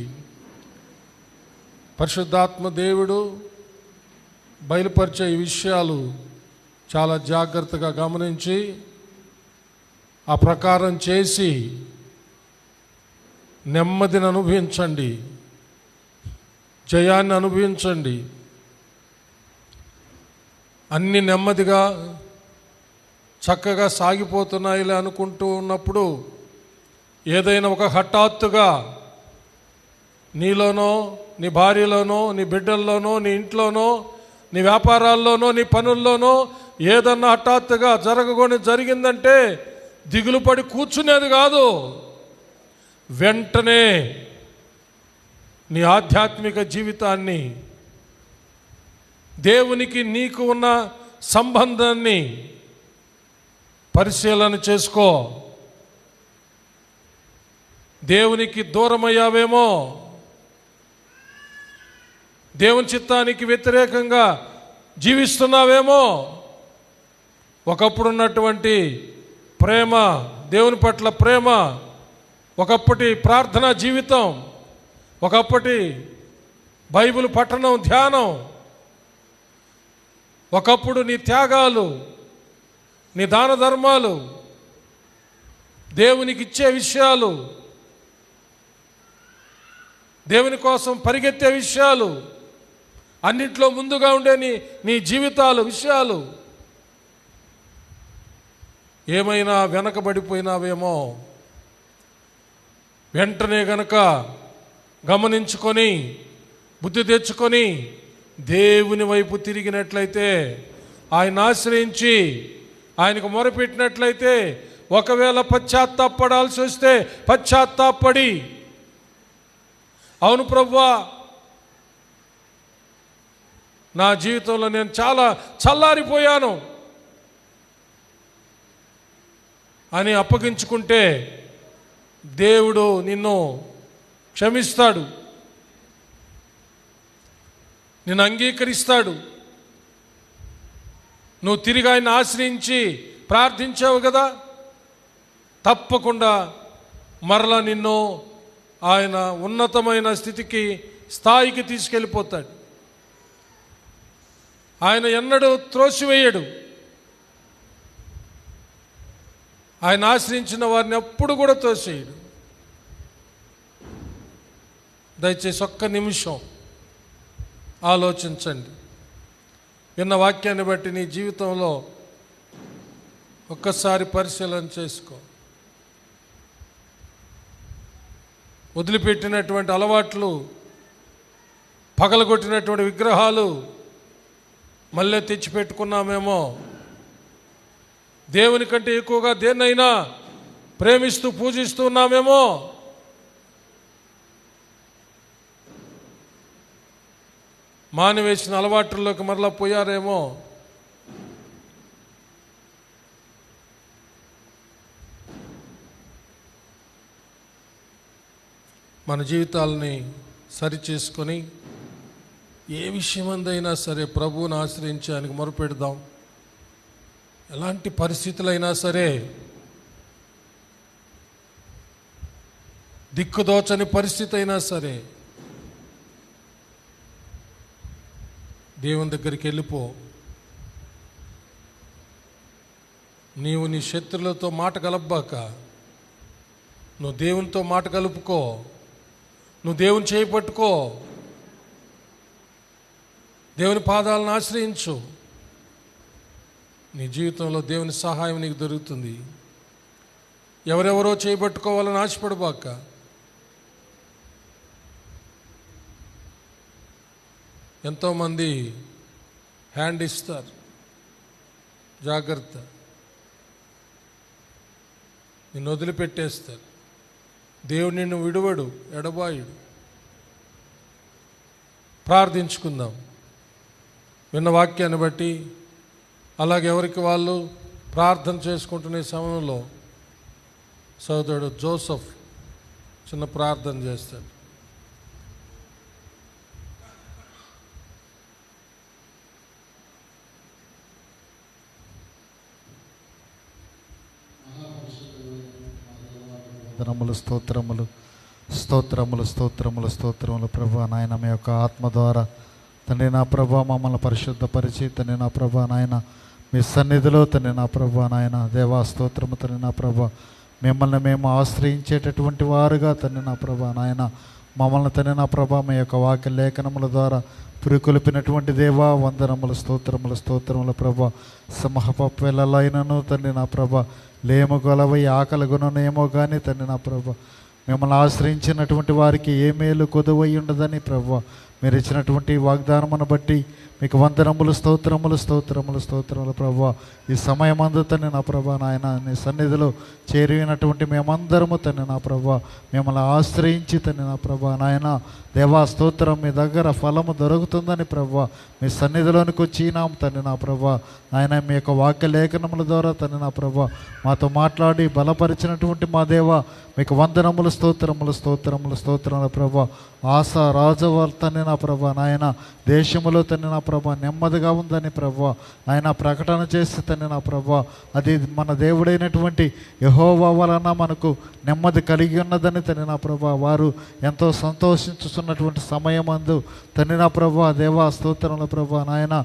పరిశుద్ధాత్మ దేవుడు బయలుపరిచే ఈ విషయాలు చాలా జాగ్రత్తగా గమనించి ఆ ప్రకారం చేసి నెమ్మదిని అనుభవించండి, జయాన్ని అనుభవించండి. అన్ని నెమ్మదిగా చక్కగా సాగిపోతున్నాయిలే అనుకుంటూ ఉన్నప్పుడు ఏదైనా ఒక హఠాత్తుగా నీలోనో, నీ భార్యలోనో, నీ బిడ్డల్లోనో, నీ ఇంట్లోనో, నీ వ్యాపారాల్లోనో, నీ పనుల్లోనో ఏదన్నా హఠాత్తుగా జరిగిందంటే దిగులు పడి కూర్చునేది కాదు. వెంటనే నీ ఆధ్యాత్మిక జీవితాన్ని, దేవునికి నీకు ఉన్న సంబంధాన్ని పరిశీలన చేసుకో. దేవునికి దూరమయ్యావేమో, దేవుని చిత్తానికి వ్యతిరేకంగా జీవిస్తున్నావేమో. ఒకప్పుడున్నటువంటి ప్రేమ, దేవుని పట్ల ప్రేమ, ఒకప్పటి ప్రార్థనా జీవితం, ఒకప్పటి బైబిల్ పఠనం, ధ్యానం, ఒకప్పుడు నీ త్యాగాలు, నీ దాన ధర్మాలు, దేవునికి ఇచ్చే విషయాలు, దేవుని కోసం పరిగెత్తే విషయాలు, అన్నిట్లో ముందుగా ఉండే నీ జీవితాలు, విషయాలు ఏమైనా వెనకబడిపోయినావేమో. వెంటనే గనక గమనించుకొని బుద్ధి తెచ్చుకొని దేవుని వైపు తిరిగినట్లయితే, ఆయన ఆశ్రయించి ఆయనకు మొరపెట్టినట్లయితే, ఒకవేళ పశ్చాత్తాపడాల్సి వస్తే పశ్చాత్తాపడి, అవును ప్రభువా, నా జీవితంలో నేను చాలా చల్లారిపోయాను అని అప్పగించుకుంటే దేవుడు నిన్ను క్షమిస్తాడు, నిన్ను అంగీకరిస్తాడు. నువ్వు తిరిగి ఆయన ఆశ్రయించి ప్రార్థించావు కదా, తప్పకుండా మరలా నిన్ను ఆయన ఉన్నతమైన స్థాయికి తీసుకెళ్ళిపోతాడు. ఆయన ఎన్నడూ త్రోసివేయడు. ఆయన ఆశ్రయించిన వారిని ఎప్పుడు కూడా తోసేయడు. దయచేసి ఒక్క నిమిషం ఆలోచించండి. విన్న వాక్యాన్ని బట్టి నీ జీవితంలో ఒక్కసారి పరిశీలన చేసుకో. వదిలిపెట్టినటువంటి అలవాట్లు, పగలగొట్టినటువంటి విగ్రహాలు మళ్ళీ తెచ్చిపెట్టుకున్నామేమో. దేవుని కంటే ఎక్కువగా దేన్నైనా ప్రేమిస్తూ పూజిస్తూ ఉన్నామేమో. మానివేసిన అలవాట్లలోకి మరలా పోయారేమో. మన జీవితాలని సరిచేసుకొని ఏ విషయమందైనా సరే ప్రభువుని ఆశ్రయించి ఆయనకు మొరపెడదాం. ఎలాంటి పరిస్థితులైనా సరే, దిక్కుదోచని పరిస్థితి అయినా సరే దేవుని దగ్గరికి వెళ్ళిపో. నీవు నీ శత్రులతో మాట కలపబాక, నువ్వు దేవునితో మాట కలుపుకో. నువ్వు దేవుని చేయి పట్టుకో, దేవుని పాదాలను ఆశ్రయించు. నీ జీవితంలో దేవుని సహాయం నీకు దొరుకుతుంది. ఎవరెవరో చేయబట్టుకోవాలని ఆశపడబాక. ఎంతోమంది హ్యాండ్ ఇస్తారు, జాగ్రత్త. నిన్ను వదిలిపెట్టేస్తారు. దేవుడు నిన్ను విడువడు, ఎడబాయుడు. ప్రార్థించుకుందాం. విన్న వాక్యాన్ని బట్టి అలాగే ఎవరికి వాళ్ళు ప్రార్థన చేసుకుంటున్న సమయంలో సోదరుడు జోసెఫ్ చిన్న ప్రార్థన చేస్తాడు. స్తోత్రములు స్తోత్రములు స్తోత్రములు స్తోత్రములు ప్రభా నాయన, మీ యొక్క ఆత్మ ద్వారా తండ్రి నా ప్రభా మమ్మల్ని పరిశుద్ధపరిచి తండ్రి నా ప్రభా నాయన మీ సన్నిధిలో తండ్రి నా ప్రభా నాయన దేవా స్తోత్రము తండ్రి నా ప్రభా మిమ్మల్ని మేము ఆశ్రయించేటటువంటి వారుగా తండ్రి నా ప్రభా నాయన మమ్మల్ని తండ్రి నా ప్రభా మీ యొక్క వాక్య లేఖనముల ద్వారా పురికొల్పినటువంటి దేవా వందనములు స్తోత్రములు స్తోత్రములు ప్రభా. సింహపల్లైనను తండ్రి నా ప్రభా లేము గొలవై ఆకలి గుణనేమో కానీ తండ్రి నా ప్రభా మిమ్మల్ని ఆశ్రయించినటువంటి వారికి ఏ మేలు కొదువై ఉండదని ప్రభా మీరు ఇచ్చినటువంటి వాగ్దానమును బట్టి మీకు వందనములు స్తోత్రములు స్తోత్రములు స్తోత్రములు ప్రభా. ఈ సమయం అందు తండ్రి నా ప్రభా నాయన నీ సన్నిధిలో చేరినటువంటి మేమందరము తండ్రి నా ప్రభా మిమ్మల్ని ఆశ్రయించి తండ్రి నా ప్రభా నాయన దేవా స్తోత్రం మీ దగ్గర ఫలము దొరుకుతుందని ప్రభా మీ సన్నిధిలోనికి వచ్చినాం తండ్రి నా ప్రభా ఆయన మీ యొక్క వాక్య లేఖనముల ద్వారా తండ్రి నా ప్రభా మాతో మాట్లాడి బలపరిచినటువంటి మా దేవా మీకు వందనములు స్తోత్రములు స్తోత్రములు స్తోత్రములు ప్రభా. ఆశ రాజవార్ తండ్రి నా ప్రభా నాయన దేశములో తండ్రి నా ప్రభా నెమ్మదిగా ఉందని ప్రభా ఆయన ప్రకటన చేసి తండ్రి నా ప్రభా అది మన దేవుడైనటువంటి యెహోవా వలన మనకు నెమ్మది కలిగి ఉన్నదని తండ్రి నా ప్రభా వారు ఎంతో సంతోషించుతున్నటువంటి సమయం అందు తండ్రి నా ప్రభా దేవా స్తోత్రముల ప్రభా నాయన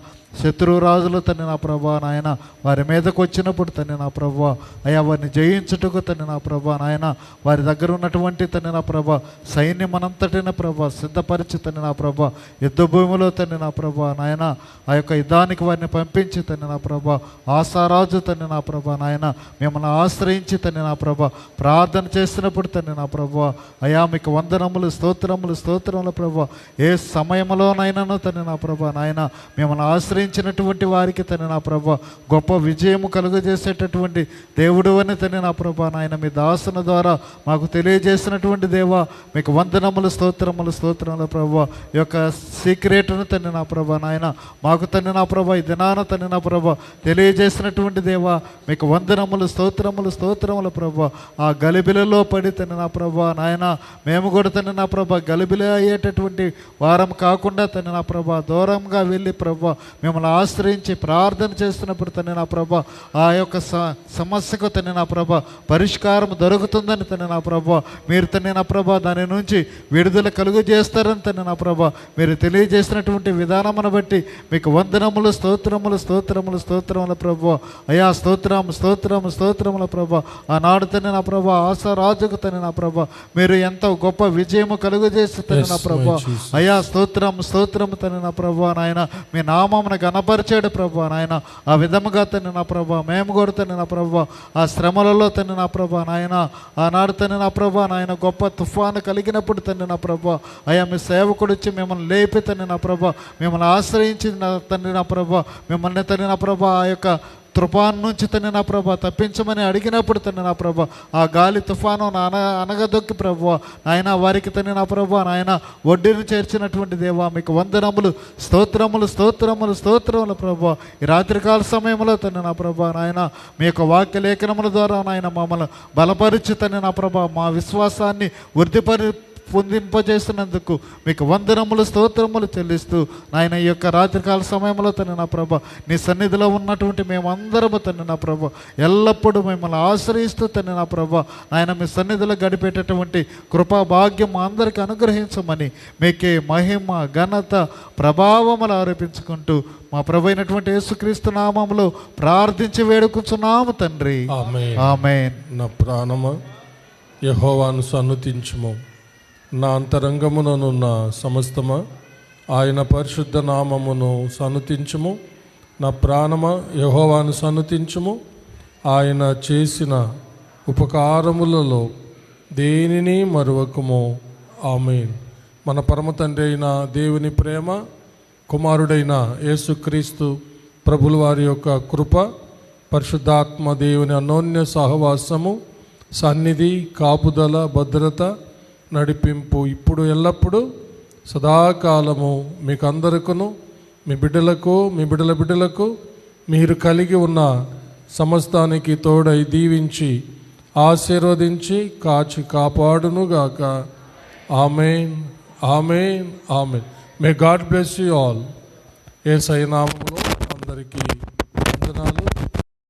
శత్రురాజులు తండ్రి నా ప్రభా నాయన వారి మీదకు వచ్చినప్పుడు తండ్రి నా ప్రభా అయ్యా వారిని జయించుటకు తండ్రి నా ప్రభా నాయన వారి దగ్గర ఉన్నటువంటి తండ్రి నా ప్రభా సైన్యమనంతటిన ప్రభా సిద్ధపరిచి తండ్రి నా ప్రభా యుద్ధ భూమిలో తండ్రి నా ప్రభా నాయన ఆ యొక్క యుద్ధానికి వారిని పంపించి తండ్రి నా ప్రభా ఆశారాజు తండ్రి నా ప్రభా నాయన మిమ్మల్ని ఆశ్రయించి తండ్రి నా ప్రభా ప్రార్థన చేసినప్పుడు తండ్రి నా ప్రభా అయ్యా మీకు వందనములు స్తోత్రములు స్తోత్రములు ప్రభా ఏ సమయంలోనైనాను తండ్రి నా ప్రభా నాయన మిమ్మల్ని ఆశ్రయించినటువంటి వారికి తండ్రి నా ప్రభా గొప్ప విజయము కలుగజేసేటటువంటి దేవుడు అని తండ్రి నా ప్రభా నాయన మీ దాసుని ద్వారా మాకు తెలియజేసినటువంటి దేవా మీకు వందనములు స్తోత్రములు స్తోత్రములు ప్రభా. ఈ యొక్క సీక్రెట్ను తండ్రి నా ప్రభా నాయన మాకు తండ్రి నా ప్రభా ఈ దినాన తండ్రి నా ప్రభా తెలియజేసినటువంటి దేవా మీకు వందనములు స్తోత్రములు స్తోత్రములు ప్రభా. ఆ గలిబిలలో పడి తండ్రి నా ప్రభా నాయన మేము కూడా తండ్రి నా ప్రభా గలిబిలి అయ్యేటటువంటి వారం కాకుండా తండ్రి నా ప్రభా దూరంగా వెళ్ళి ప్రభా మిమ్మల్ని ఆశ్రయించి ప్రార్థన చేస్తున్నప్పుడు తండ్రి నా ప్రభా ఆ యొక్క సమస్యకు తండ్రి నా ప్రభా పరిష్కారం దొరుకుతుందని తండ్రి నా ప్రభా మీరు తండ్రి నా ప్రభా దాని నుంచి విడుదల కలుగు చేస్తారని తండ్రి నా ప్రభా మీరు తెలియజేసినటువంటి విధానమును బట్టి మీకు వందనములు స్తోత్రములు స్తోత్రములు స్తోత్రముల ప్రభా. అయా స్తోత్రం స్తోత్రం స్తోత్రముల ప్రభా ఆనాడు తండ్రి నా ప్రభా ఆశారాజుకు తండ్రి నా ప్రభా మీరు ఎంతో గొప్ప విజయము కలుగు చేసి తండ్రి నా ప్రభా అయా స్తోత్రం స్తోత్రం తండ్రి నా ప్రభా నాయన మీ నామమును గణపరిచాడు ప్రభా నాయన ఆ విధముగా తండ్రి నా ప్రభా మేము కూడా తండ్రి నా ప్రభా ఆ శ్రమలలో తండ్రి నా ప్రభా నాయన ఆనాడు తండ్రి నా ప్రభా నాయన గొప్ప తుఫాను కలిగినప్పుడు తండ్రి నా ప్రభా అయ్యా మీ సేవకుడు వచ్చి మిమ్మల్ని లేపి తండ్రి నా ప్రభా మిమ్మల్ని ఆశ్రయించి తండ్రి నా ప్రభా మిమ్మల్ని తండ్రి నా ప్రభా ఆ యొక్క తుఫాను నుంచి తండ్రి నా ప్రభా తప్పించమని అడిగినప్పుడు తండ్రి నా ప్రభా ఆ గాలి తుఫాను అనగదొక్కి ప్రభా నాయన వారికి తండ్రి నా ప్రభా నాయన ఒడ్డును చేర్చినటువంటి దేవా మీకు వందనములు స్తోత్రములు స్తోత్రములు స్తోత్రములు ప్రభా. ఈ రాత్రికాల సమయంలో తండ్రి నా ప్రభా నాయన మీ యొక్క వాక్య లేఖనముల ద్వారా నాయన మమ్మల్ని బలపరిచి తండ్రి నా ప్రభా మా విశ్వాసాన్ని పొందింపజేసినందుకు మీకు వందనములు స్తోత్రములు చెల్లిస్తూ నాయన ఈ యొక్క రాత్రికాల సమయంలో తండ్రి నా ప్రభా నీ సన్నిధిలో ఉన్నటువంటి మేమందరము తండ్రి నా ప్రభా ఎల్లప్పుడూ మిమ్మల్ని ఆశ్రయిస్తూ తండ్రి నా ప్రభా నాయన మీ సన్నిధిలో గడిపేటటువంటి కృపా భాగ్యం మా అందరికీ అనుగ్రహించమని మీకే మహిమ ఘనత ప్రభావములు ఆరోపించుకుంటూ మా ప్రభు అయినటువంటి యేసుక్రీస్తు నామములో ప్రార్థించి వేడుకుంటున్నాము తండ్రి ఆమేన్. నా ప్రాణమా యెహోవాను సన్నుతించుము, నా అంతరంగముననున్న సమస్తమా ఆయన పరిశుద్ధ నామమును సన్నుతించుము. నా ప్రాణమా యెహోవాను సన్నుతించుము, ఆయన చేసిన ఉపకారములలో దేనిని మరువకుము. ఆమేన్. మన పరమ తండ్రి అయిన దేవుని ప్రేమ, కుమారుడైన యేసుక్రీస్తు ప్రభుల వారి యొక్క కృప, పరిశుద్ధాత్మ దేవుని అన్యోన్య సహవాసము, సన్నిధి, కాపుదల, భద్రత, నడిపింపు ఇప్పుడు ఎల్లప్పుడూ సదాకాలము మీకు అందరికను, మీ బిడ్డలకు, మీ బిడ్డల బిడ్డలకు మీరు కలిగి ఉన్న సమస్తానికి తోడై దీవించి ఆశీర్వదించి కాచి కాపాడునుగాక. Amen, amen, amen. May God bless you all. యేసయ్య నామములో అందరికీ